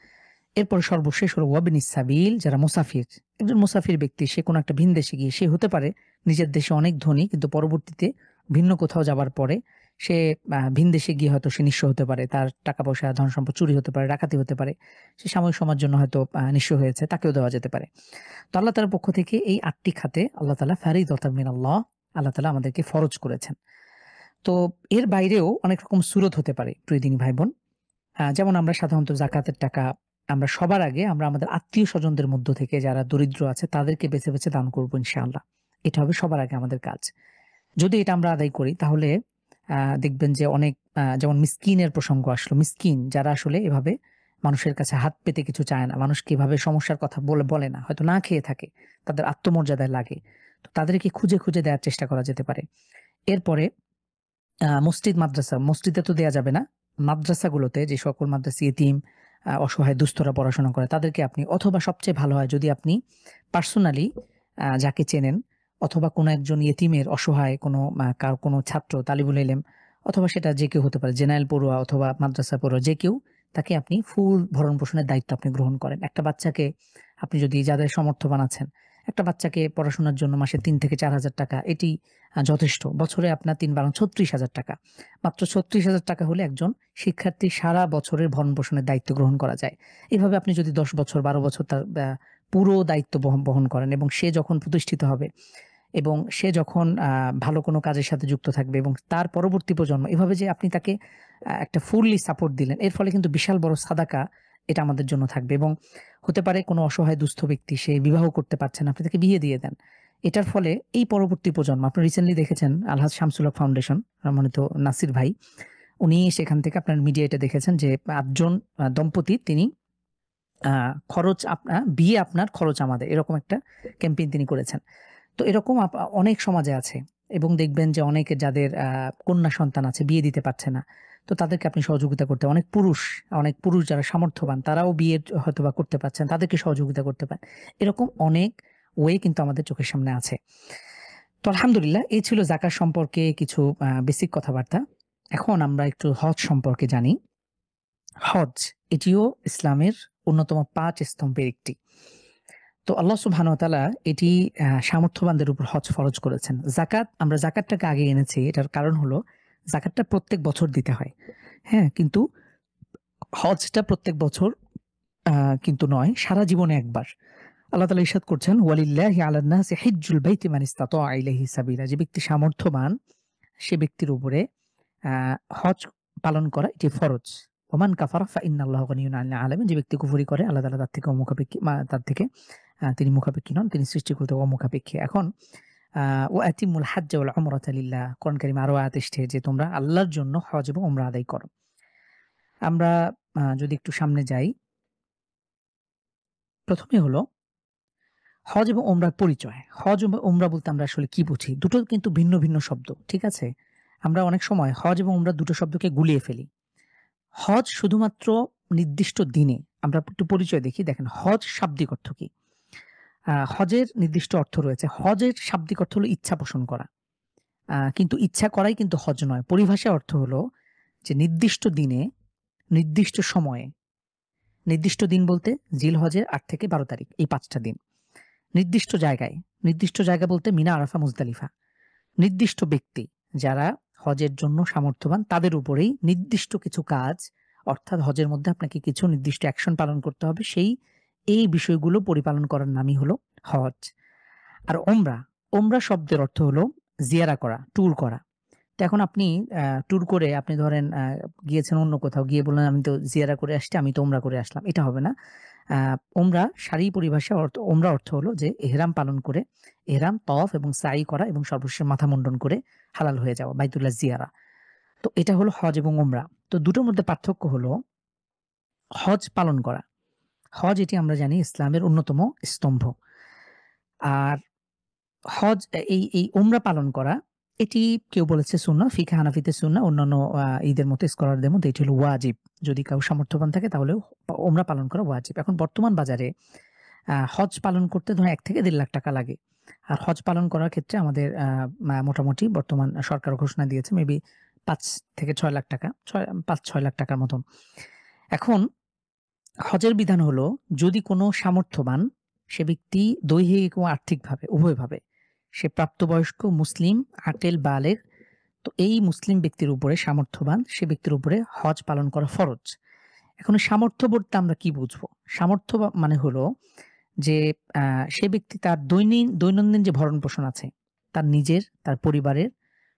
এরপর সর্বশেষ হলো ওয়াবিনিস সাবিল যারা মুসাফির। একজন মুসাফির ব্যক্তি সে কোনো একটা ভিন দেশে গিয়ে সে হতে পারে নিজের দেশে অনেক ধনী কিন্তু পরবর্তীতে ভিন্ন কোথাও যাবার পরে সে ভিন দেশে গিয়ে হয়তো সে নিঃস্ব হতে পারে। তার টাকা-পয়সা, ধন-সম্পদ চুরি হতে পারে, ডাকাতি হতে পারে। সে সাময়িক সময়ের জন্য হয়তো নিঃস্ব হয়েছে, তাকেও দেওয়া যেতে পারে। তো আল্লাহ তাআলার পক্ষ থেকে এই ৮ টি খাতে আল্লাহ তাআলা ফারিদাতাম মিনাল্লাহ আল্লাহ তাআলা আমাদেরকে ফরজ করেছেন। তো এর বাইরেও অনেক রকম সুরত হতে পারে প্রিয় দিনী ভাই-বোন। যেমন আমরা সাধারণত যাকাতের টাকা আমরা সবার আগে আমরা আমাদের আত্মীয়-স্বজনদের মধ্য থেকে যারা দরিদ্র আছে তাদেরকে বেছে দান করব ইনশাআল্লাহ। এটা হবে সবার আগে আমাদের কাজ। যদি এটা আমরা আদায় করি তাহলে দেখবেন যে অনেক যেমন মিসকিনের প্রসঙ্গ আসলো। মিসকিন যারা আসলে এভাবে মানুষের কাছে হাত পেতে কিছু চায় না। মানুষকে এভাবে সমস্যার কথা বলে না। হয়তো না খেয়ে থাকে। তাদের আত্মমর্যাদায় লাগে। তো তাদেরকে খুঁজে দেওয়ার চেষ্টা করা যেতে পারে। এরপরে মসজিদ, মাদ্রাসা। মসজিদে তো দেয়া যাবে না। মাদ্রাসাগুলোতে যে সকল মাদ্রাসা ইতিম, অসহায় দুস্থরা পড়াশোনা করে তাদেরকে আপনি অথবা সবচেয়ে ভালো হয় যদি আপনি পার্সোনালি যাকে চেনেন অথবা কোনো একজন ইয়েতিমের অসহায় কোনো কোনো ছাত্র তালিবুল ইলম অথবা সেটা যে কেউ হতে পারে, জেনারেল পড়ুয়া অথবা মাদ্রাসা পড়ুয়া যে কেউ, তাকে আপনি ফুল ভরণ-পোষণের দায়িত্ব আপনি গ্রহণ করেন। একটা বাচ্চাকে আপনি যদি যাদের সমর্থবান আছেন, একটা বাচ্চাকে পড়াশোনার জন্য মাসে ৩ থেকে ৪,০০০ টাকা এটি যথেষ্ট। বছরে আপনার ৩ বারং ৩৬,০০০ টাকা। মাত্র ৩৬,০০০ টাকা হলে একজন শিক্ষার্থীর সারা বছরের ভরণ-পোষণের দায়িত্ব গ্রহণ করা যায়। এভাবে আপনি যদি ১০ বছর ১২ বছর তার পুরো দায়িত্ব বহন করেন এবং সে যখন প্রতিষ্ঠিত হবে এবং সে যখন ভালো কোনো কাজের সাথে যুক্ত থাকবে এবং তার পরবর্তী প্রজন্ম, এভাবে যে আপনি তাকে একটা ফুললি সাপোর্ট দিলেন, এর ফলে কিন্তু বিশাল বড় সাদাকা এটা আমাদের জন্য থাকবে। এবং হতে পারে কোনো অসহায় দুস্থ ব্যক্তি, সে বিবাহ করতে পারছে না, আপনি তাকে বিয়ে দিয়ে দেন। এটার ফলে এই পরবর্তী প্রজন্ম, আপনি রিসেন্টলি দেখেছেন আলহাজ শামসুল হক ফাউন্ডেশন, সম্মানিত নাসির ভাই, উনি সেখান থেকে আপনার মিডিয়াতে দেখেছেন যে ৮ জন দম্পতি, তিনি খরচ বিয়ে আপনার খরচ আমাদের, এরকম একটা ক্যাম্পেইন তিনি করেছেন। তো এরকম অনেক সমাজে আছে এবং দেখবেন যে অনেকে যাদের কন্যা সন্তান আছে, বিয়ে দিতে পারছে না। তো তাদেরকে আপনি সহযোগিতা করতে, অনেক পুরুষ যারা সামর্থ্যবান তারাও বিয়ে হয়তোবা করতে পারছেন, তাদেরকে সহযোগিতা করতে পারেন। এরকম অনেক ওয়ে কিন্তু আমাদের চোখের সামনে আছে। তো আলহামদুলিল্লাহ, এই ছিল যাকাত সম্পর্কে কিছু বেসিক কথাবার্তা। এখন আমরা একটু হজ সম্পর্কে জানি। হজ এটিও ইসলামের অন্যতম ৫ স্তম্ভের একটি। তো আল্লাহ সুবহানাহু ওয়া তাআলা এটি সামর্থ্যবানদের উপর হজ ফরজ করেছেন। আমরা যাকাতটাকে আগে এনেছি, এটার কারণ হলো যাকাতটা প্রত্যেক বছর দিতে হয়। হ্যাঁ? কিন্তু হজটা প্রত্যেক বছর কিন্তু নয়, সারা জীবনে একবার। আল্লাহ তাআলা ইরশাদ করছেন, ওয়ালিল্লাহি আলান নাসি হিজ্জুল বাইতি মান ইসতাতা ইলাইহি সাবিলা। যে ব্যক্তি সামর্থ্যবান সে ব্যক্তির উপরে হজ পালন করা এটি ফরজ। ওমান কাফারা ফা ইন্নাল্লাহা গনিয়্যুন আনিল আলামিন। যে ব্যক্তি কুফরি করে, আল্লাহ তাআলা তার থেকে অমুখাপেক্ষী, তার থেকে তিনি মুখাপেক্ষী নন, তিনি সৃষ্টিকর্তা অমুখাপেক্ষী। এখন ওয়া আতিমুল হাজ্জা ওয়াল উমরাতা লিল্লাহ, কোরআন কারীমে আরো আয়াত এসছে যে তোমরা আল্লাহর জন্য হজ এবং উমরা আদায় করো। আমরা যদি একটু সামনে যাই, প্রথমে হলো হজ এবং উমরার পরিচয়। হজ এবং উমরা বলতে আমরা আসলে কি বুঝি? দুটো কিন্তু ভিন্ন, ভিন্ন শব্দ। ঠিক আছে? আমরা অনেক সময় হজ এবং উমরা দুটো শব্দকে গুলিয়ে ফেলি। হজ শুধুমাত্র নির্দিষ্ট দিনে, আমরা একটু পরিচয় দেখি। দেখেন, হজ শাব্দিক অর্থ কি? হজের নির্দিষ্ট অর্থ রয়েছে। হজের শাব্দিক অর্থ হলো ইচ্ছা পোষণ করা। কিন্তু ইচ্ছা করাই কিন্তু হজ নয়। পরিভাষায় অর্থ হলো যে নির্দিষ্ট দিনে, নির্দিষ্ট সময়ে, নির্দিষ্ট দিন বলতে জিলহজের ৮ থেকে ১২ তারিখ, এই ৫ টা দিন। নির্দিষ্ট জায়গায়, নির্দিষ্ট জায়গা বলতে মিনা, আরাফা, মুজদালিফা। নির্দিষ্ট ব্যক্তি যারা হজের জন্য সামর্থ্যবান, তাদের উপরেই নির্দিষ্ট কিছু কাজ, অর্থাৎ হজের মধ্যে আপনাকে কিছু নির্দিষ্ট অ্যাকশন পালন করতে হবে, এই বিষয়গুলো পরিপালন করার নামই হলো হজ। আর ওমরা শব্দের অর্থ হলো জিয়ারা করা, ট্যুর করা। তো এখন আপনি ট্যুর করে আপনি ধরেন গিয়েছেন অন্য কোথাও, গিয়ে বললেন আমি তো জিয়ারা করে আসছি, আমি তো ওমরা করে আসলাম। এটা হবে না। ওমরা শারঈ পরিভাষায় ওমরা অর্থ হলো যে ইহরাম পালন করে, ইহরাম, তওয়াফ এবং সাই করা এবং সর্বশেষে মাথা মুন্ডন করে হালাল হয়ে যাওয়া, বাইতুল্লাহ জিয়ারা। তো এটা হলো হজ এবং উমরা। তো দুটোর মধ্যে পার্থক্য হলো হজ পালন করা। হজ এটি আমরা জানি ইসলামের অন্যতম স্তম্ভ। আর হজ এই উমরা পালন করা, এটি কেউ বলেছে সুন্নাহ, ফিকহে হানাফিতে সুন্নাহ, অন্যান্য ঈদের মতো স্কলারদের মধ্যে এটি হলো ওয়াজিব। যদি কেউ সামর্থ্যবান থাকে তাহলে উমরা পালন করা ওয়াজিব। এখন বর্তমান বাজারে হজ পালন করতে ধরুন ১ থেকে ১.৫ লাখ টাকা লাগে। আর হজ পালন করার ক্ষেত্রে আমাদের মোটামুটি বর্তমান সরকার ঘোষণা দিয়েছে মেবি ৫ থেকে ৬ লাখ টাকা, ৫-৬ লাখ টাকার মতন। এখন হজের বিধান হলো যদি কোনো সামর্থ্যবান সে ব্যক্তি দৈহিক ও আর্থিকভাবে, উভয়ভাবে, সে প্রাপ্তবয়স্ক মুসলিম আকেল বালেগ, তো এই মুসলিম ব্যক্তির উপরে, সামর্থ্যবান সে ব্যক্তির উপরে হজ পালন করা ফরজ। এখন সামর্থ্য বলতে আমরা কি বুঝবো? সামর্থ্য মানে হলো যে সে ব্যক্তি তার দৈনন্দিন যে ভরণ-পোষণ আছে, তার নিজের, তার পরিবারের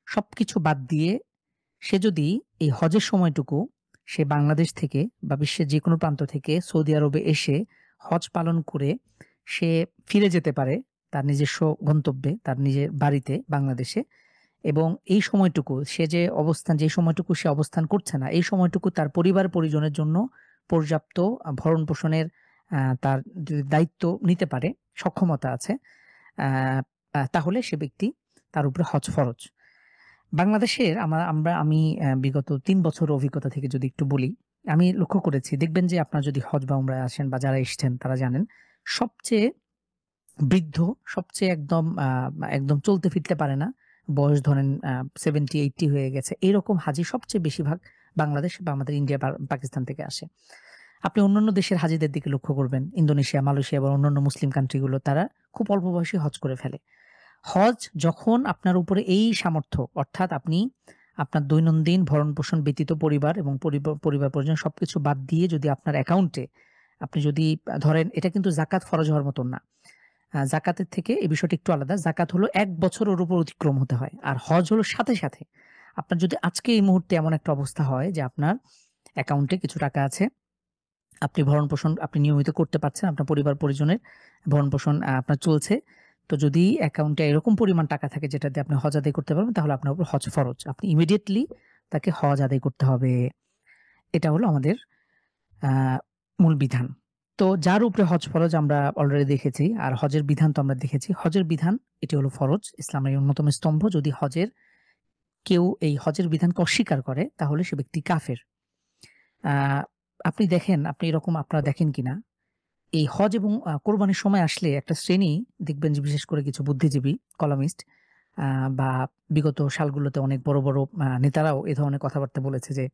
সবকিছু বাদ দিয়ে সে যদি এই হজের সময়টুকু সে বাংলাদেশ থেকে বা বিশ্বের যেকোনো প্রান্ত থেকে সৌদি আরবে এসে হজ পালন করে সে ফিরে যেতে পারে তার নিজস্ব গন্তব্যে, তার নিজের বাড়িতে বাংলাদেশে, এবং এই সময়টুকু যে সময়টুকু সে অবস্থান করছে না, এই সময়টুকু তার পরিবার-পরিজনের জন্য পর্যাপ্ত ভরণ-পোষণের তার যদি দায়িত্ব নিতে পারে, সক্ষমতা আছে, আ আ তাহলে সে ব্যক্তি, তার উপরে হজ ফরজ। বাংলাদেশের আমি বিগত ৩ বছর অভিজ্ঞতা থেকে যদি একটু বলি, আমি লক্ষ্য করেছি, দেখবেন যে আপনারা যদি হজ বা উমরায় আসেন বা যারা এসছেন তারা জানেন, সবচেয়ে বৃদ্ধ, সবচেয়ে একদম চলতে ফিরতে পারে না, বয়স ধরেন 70-80 হয়ে গেছে। এরকম হাজি সবচেয়ে বেশিরভাগ বাংলাদেশ বা আমাদের ইন্ডিয়া বা পাকিস্তান থেকে আসে। আপনি অন্যান্য দেশের হাজিদের দিকে লক্ষ্য করবেন। ইন্দোনেশিয়া, মালয়েশিয়া বা অন্যান্য মুসলিম কান্ট্রি গুলো তারা খুব অল্প বয়সে হজ করে ফেলে। হজ যখন আপনার উপরে এই সামর্থ্য অর্থাৎ আপনি আপনার দৈনন্দিন ভরণ-পোষণ ব্যতীত পরিবার এবং পরিবার-পরিজন সবকিছু বাদ দিয়ে যদি আপনার অ্যাকাউন্টে আপনি যদি ধরেন এটা কিন্তু যাকাত ফরজ হওয়ার মতন না। যাকাতের থেকে এই বিষয়টা একটু আলাদা। যাকাত হলো ১ বছর ওর উপর অতিক্রম হতে হয়। আর হজ হলো সাথে, সাথে। আপনার যদি আজকে এই মুহূর্তে এমন একটা অবস্থা হয় যে আপনার অ্যাকাউন্টে কিছু টাকা আছে, আপনি ভরণ-পোষণ আপনি নিয়মিত করতে পারছেন, আপনার পরিবার-পরিজনের ভরণ-পোষণ আপনার চলছে। তো যদি অ্যাকাউন্টে এরকম পরিমাণ টাকা থাকে যেটা দিয়ে আপনি হজ আদায় করতে পারবেন তাহলে আপনার উপর হজ ফরজ। আপনি ইমিডিয়েটলি তাকে হজ আদায় করতে হবে। এটা হলো আমাদের আ মূল বিধান। তো যার উপরে হজ ফরজ আমরা অলরেডি দেখেছি। আর হজের বিধান তো আমরা দেখেছি। হজের বিধান এটি হলো ফরজ। ইসলামের অন্যতম স্তম্ভ। যদি কেউ এই হজের বিধানকে অস্বীকার করে তাহলে সে ব্যক্তি কাফের। আ আপনি দেখেন, আপনি এরকম আপনারা দেখেন কিনা? এই হজ এবং কোরবানির সময় আসলে একটা শ্রেণী দেখবেন যে বিশেষ করে কিছু বুদ্ধিজীবী, কলামিস্ট আ বা বিগত সালগুলোতে অনেক বড়, বড় নেতারাও এ ধরনের কথাবার্তা বলেছে যে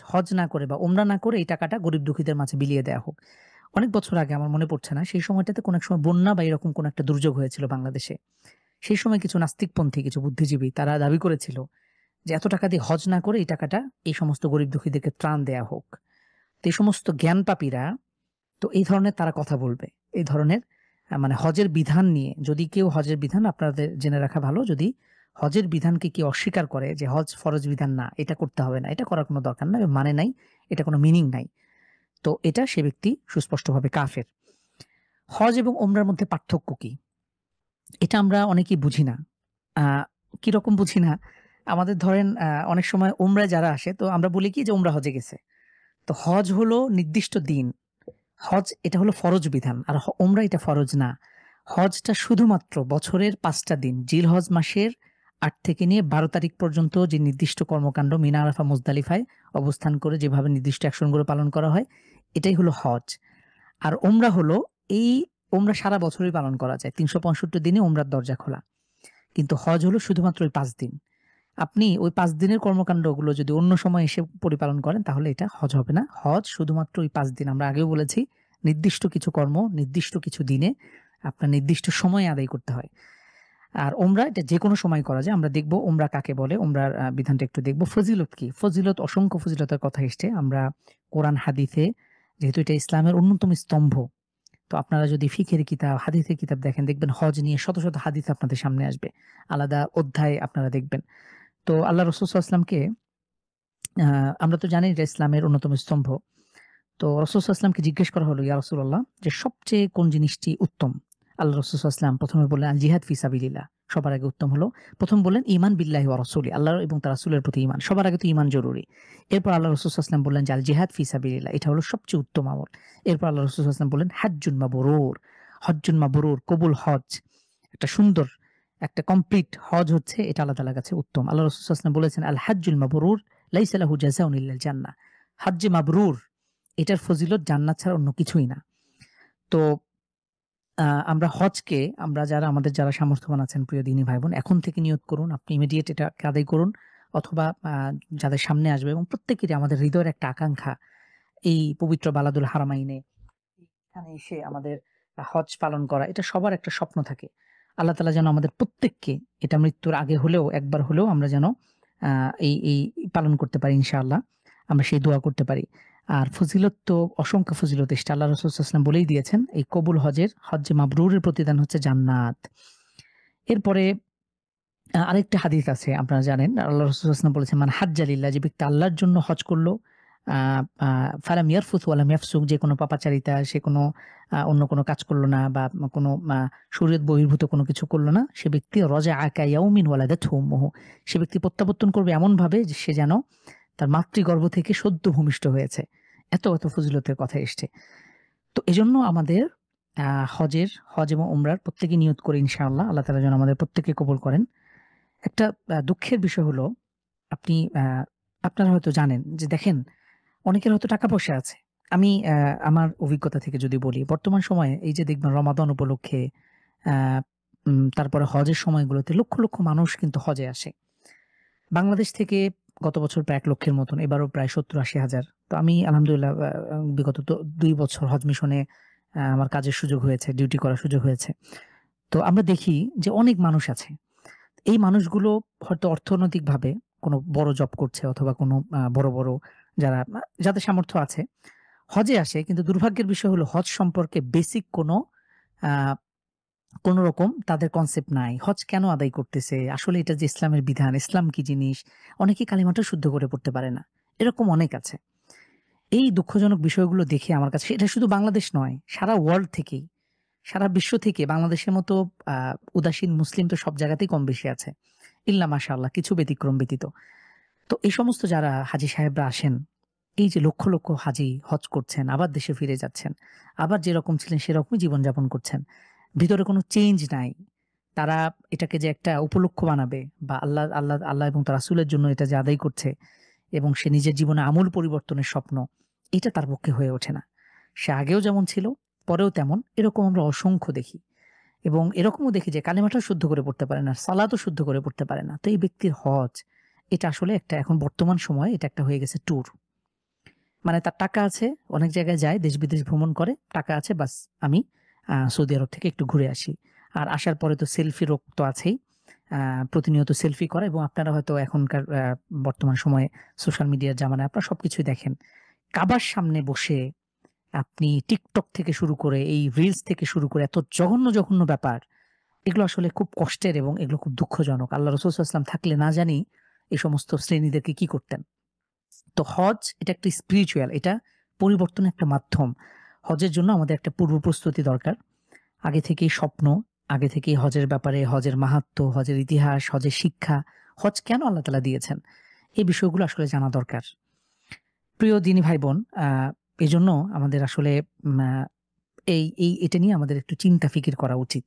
হজ না করে বা ওমরা না করে এই টাকাটা গরিব দুঃখীদের মাঝে বিলিয়ে দেয়া হোক। অনেক বছর আগে আমার মনে পড়ছে না। সেই সময়টাতে কোনো এক সময় বন্যা বা এরকম কোনো একটা দুর্যোগ হয়েছিল বাংলাদেশে। সেই সময় কিছু নাস্তিকপন্থী কিছু বুদ্ধিজীবী তারা দাবি করেছিল যে এত টাকা দিয়ে হজ না করে এই টাকাটা এই সমস্ত গরিব দুঃখীদেরকে ত্রাণ দেয়া হোক। তো এই সমস্ত জ্ঞানপাপীরা তো এই ধরনের তারা কথা বলবে। এই ধরনের মানে হজের বিধান নিয়ে যদি কেউ হজের বিধান আপনাদের জেনে রাখা ভালো যদি হজের বিধানকে কেউ অস্বীকার করে যে হজ ফরজ বিধান না, এটা করতে হবে না, এটা করার কোনো দরকার নাই, মানে নাই, এটা কোনো মিনিং নাই। তো এটা সে ব্যক্তি সুস্পষ্টভাবে কাফের। হজ এবং ওমরার মধ্যে পার্থক্য কি? এটা আমরা অনেকেই বুঝি না। আ কিরকম বুঝি না? আমাদের ধরেন অনেক সময় ওমরায় যারা আসে তো আমরা বলি কি যে ওমরা হজে গেছে। তো হজ হলো নির্দিষ্ট দিন। হজ এটা হলো ফরজ বিধান। আর ওমরা এটা ফরজ না। হজটা শুধুমাত্র বছরের ৫ টা দিন। জিলহজ মাসের ৮ থেকে নিয়ে ১২ তারিখ পর্যন্ত যে নির্দিষ্ট কর্মকাণ্ড মিনা, আরাফা, মুজদালিফায় অবস্থান করে যেভাবে নির্দিষ্ট অ্যাকশনগুলো পালন করা হয়, এটাই হলো হজ। আর ওমরা হলো এই ওমরা সারা বছরই পালন করা যায়। ৩৬৫ দিনে ওমরার দরজা খোলা। কিন্তু হজ হলো শুধুমাত্র ওই ৫ দিন। আপনি ওই ৫ দিনের কর্মকান্ডগুলো যদি অন্য সময় এসে পরিপালন করেন তাহলে এটা হজ হবে না। হজ শুধুমাত্র ওই ৫ দিন। আমরা আগেও বলেছি নির্দিষ্ট কিছু কর্ম নির্দিষ্ট কিছু দিনে আপনার নির্দিষ্ট সময়ে আদায় করতে হয়। আর ওমরা এটা যেকোনো সময় করা যায়। আমরা দেখব ওমরা কাকে বলে? ওমরার বিধানটা একটু দেখব। ফজিলত কি? ফজিলত অসংখ্য ফজিলতের কথা এসছে। আমরা কোরআন হাদিসে যেহেতু এটা ইসলামের অন্যতম স্তম্ভ। তো আপনারা যদি ফিকহের কিতাব, হাদিসের কিতাব দেখেন দেখবেন হজ নিয়ে শত, শত হাদিস আপনাদের সামনে আসবে। আলাদা অধ্যায় আপনারা দেখবেন। তো আল্লাহ রাসূল সাল্লাল্লাহু আলাইহি ওয়াসাল্লামকে আমরা তো জানি এটা ইসলামের অন্যতম স্তম্ভ। তো রাসূল সাল্লাল্লাহু আলাইহি ওয়াসাল্লামকে জিজ্ঞেস করা হলো, "ইয়া রাসূলাল্লাহ যে সবচেয়ে কোন জিনিসটি উত্তম?" আল্লাহ রাসূল সাল্লাল্লাহু আলাইহি ওয়াসাল্লাম ১ম এ বললেন, "আল জিহাদ ফি সাবিলিল্লাহ।" সবার আগে উত্তম হলো ১ম বললেন, "ঈমান বিল্লাহি ওয়া রাসূলি।" আল্লাহ এবং তার রাসূলের প্রতি ঈমান। সবার আগে তো ঈমান জরুরি। এরপর আল্লাহ রাসূল সাল্লাল্লাহু আলাইহি ওয়াসাল্লাম বললেন যে, "আল জিহাদ ফি সাবিলিল্লাহ।" এটা হলো সবচেয়ে উত্তম আমল। এরপর আল্লাহ রাসূল সাল্লাল্লাহু আলাইহি ওয়াসাল্লাম বললেন, "হাজ্জুন মাবরুর।" হজ্জুন মাবরুর, কবুল হজ। একটা সুন্দর একটা কমপ্লিট হজ হচ্ছে এটা আল্লাহ তাআলার কাছে উত্তম। আল্লাহ রাসূল সাল্লাল্লাহু আলাইহি ওয়াসাল্লাম বলেছেন, "আল হাজ্জুল মাবরুর লাইসা লাহু জাযাউন ইল্লাল জান্নাহ।" হজ্জে মাবরুর এটার ফজিলত জান্নাত ছাড়া অন্য কিছুই না। তো আমরা হজকে আমরা যারা সামর্থ্যবান আছেন প্রিয় দিনী ভাই-বোন এখন থেকে নিয়ত করুন। আপনি ইমিডিয়েট এটাকে আদায় করুন। অথবা যাদের সামনে আসবে এবং প্রত্যেকেরই আমাদের হৃদয়ের একটা আকাঙ্খা এই পবিত্র বালাদুল হারামাইনে এখানে এসে আমাদের হজ পালন করা এটা সবার একটা স্বপ্ন থাকে। আল্লাহ তাআলা যেন আমাদের প্রত্যেককে এটা মৃত্যুর আগে হলেও একবার হলেও আমরা যেন এই পালন করতে পারি ইনশাআল্লাহ। আমরা সেই দোয়া করতে পারি। আর ফজিলত তো অসংখ্য ফজিলত এসছে। আল্লাহ রাসূল সাল্লাল্লাহু আলাইহি ওয়াসাল্লাম বলেই দিয়েছেন এই কবুল হজ্জে মাবরুরের প্রতিদান হচ্ছে জান্নাত। এরপরে আরেকটা হাদিস আছে আপনারা জানেন। আল্লাহ রাসূল সাল্লাল্লাহু আলাইহি ওয়াসাল্লাম বলেছেন, "মান হাজ্জা লিল্লাহ" যে ব্যক্তি আল্লাহর জন্য হজ করল, আ আ ফালাম ইয়ারফুথ ওয়ালাম ইয়াফসুক যে কোনো পাপাচারিতা, সে কোনো অন্য কোনো কাজ করল না বা কোনো শরীয়ত বহির্ভূত কোনো কিছু করল না। সে ব্যক্তি রাজাআ কায়াউমিন ওয়ালাদাতহু উম্মুহু। সে ব্যক্তি প্রত্যাবর্তন করবে এমনভাবে যে সে যেন তার মাতৃগর্ভ থেকে সদ্য ভূমিষ্ঠ হয়েছে। এত ফজিলতের কথা এসছে। তো এজন্য আমাদের আ হজ এবং উমরার প্রত্যেকে নিয়ত করি ইনশাআল্লাহ। আল্লাহ তাআলা যেন আমাদের প্রত্যেককে কবুল করেন। একটা দুঃখের বিষয় হলো আপনি আপনারা হয়তো জানেন যে দেখেন অনেকের হয়তো টাকা-পয়সা আছে। আমি আমার অভিজ্ঞতা থেকে যদি বলি, বর্তমান সময়ে এই যে দেখবেন রমাদান উপলক্ষে আ তারপরে হজের সময়গুলোতে লক্ষ, লক্ষ মানুষ কিন্তু হজে আসে। বাংলাদেশ থেকে গত বছর প্রায় ১ লক্ষের মতন, এবারও প্রায় ৭০-৮০ হাজার। তো আমি আলহামদুলিল্লাহ বিগত ২ বছর হজ মিশনে আমার কাজের সুযোগ হয়েছে, ডিউটি করার সুযোগ হয়েছে। তো আমরা দেখি যে অনেক মানুষ আছে। এই মানুষগুলো হয়তো অর্থনৈতিকভাবে কোনো বড় জব করছে অথবা কোনো বড়, বড় যারা যাদের সামর্থ্য আছে, হজে আসে। কিন্তু দুর্ভাগ্যের বিষয় হলো হজ সম্পর্কে বেসিক আ কোনো রকম তাদের কনসেপ্ট নাই। হজ কেন আদায় করতেছে? আসলে এটা যে ইসলামের বিধান, ইসলাম কি জিনিস? অনেকে কালিমাটা শুদ্ধ করে পড়তে পারে না। এরকম অনেক আছে। এই দুঃখজনক বিষয়গুলো দেখে আমার কাছে, এটা শুধু বাংলাদেশ নয়, সারা ওয়ার্ল্ড থেকেই, সারা বিশ্ব থেকে বাংলাদেশের মতো আ উদাসীন মুসলিম তো সব জায়গাতেই কম বেশি আছে। ইল্লা মাশাআল্লাহ, কিছু ব্যতিক্রম ব্যতীত। তো এই সমস্ত যারা হাজী সাহেবরা আসেন, এই যে লক্ষ, লক্ষ হাজী হজ করছেন, আবার দেশে ফিরে যাচ্ছেন। আবার যেরকম ছিলেন সেরকমই জীবনযাপন করছেন। ভিতরে কোনো চেঞ্জ নাই। তারা এটাকে যে একটা উপলক্ষ বানাবে বা আল্লাহ এবং তার রাসূলের জন্য এটা যে আদায় করছে এবং সে নিজের জীবনে আমূল পরিবর্তনের স্বপ্ন, এটা তার পক্ষে হয়ে ওঠে না। সে আগেও যেমন ছিল, পরেও তেমন। এরকম আমরা অসংখ্য দেখি। এবং এরকমও দেখি যে কালেমাটাও শুদ্ধ করে পড়তে পারে না, সালাতও শুদ্ধ করে পড়তে পারে না। তো এই ব্যক্তির হজ, এটা আসলে একটা, এখন বর্তমান সময়ে এটা একটা হয়ে গেছে ট্যুর। মানে তার টাকা আছে, অনেক জায়গায় যায়, দেশ-বিদেশ ভ্রমণ করে, টাকা আছে, বাস আমি সৌদি আরব থেকে একটু ঘুরে আসি। আর আসার পরে তো সেলফি রোগ তো আছেই। আ প্রতিনিয়ত সেলফি করা, এবং আপনারা হয়তো এখনকার বর্তমান সময়ে সোশ্যাল মিডিয়ার জামানায় আপনারা সবকিছুই দেখেন। কাবার সামনে বসে আপনি টিকটক থেকে শুরু করে, এই রিলস থেকে শুরু করে এত জঘন্য, জঘন্য ব্যাপার, এগুলো আসলে খুব কষ্টের এবং এগুলো খুব দুঃখজনক। আল্লাহ রাসূল সাল্লাল্লাহু আলাইহি ওয়াসাল্লাম থাকলে না জানি এই সমস্ত শ্রেণীদেরকে কি করতেন। তো হজ এটা একটা স্পিরিচুয়াল, এটা পরিবর্তনের একটা মাধ্যম। হজের জন্য আমাদের একটা পূর্ব প্রস্তুতি দরকার। আগে থেকেই স্বপ্ন, আগে থেকেই হজের ব্যাপারে, হজের মাহাত্ম্য, হজের ইতিহাস, হজের শিক্ষা, হজ কেন আল্লাহ তাআলা দিয়েছেন, এই বিষয়গুলো আসলে জানা দরকার। প্রিয় দিনী ভাই-বোন, এজন্য আমাদের আসলে উম আ এটা নিয়ে আমাদের একটু চিন্তা ফিকির করা উচিত।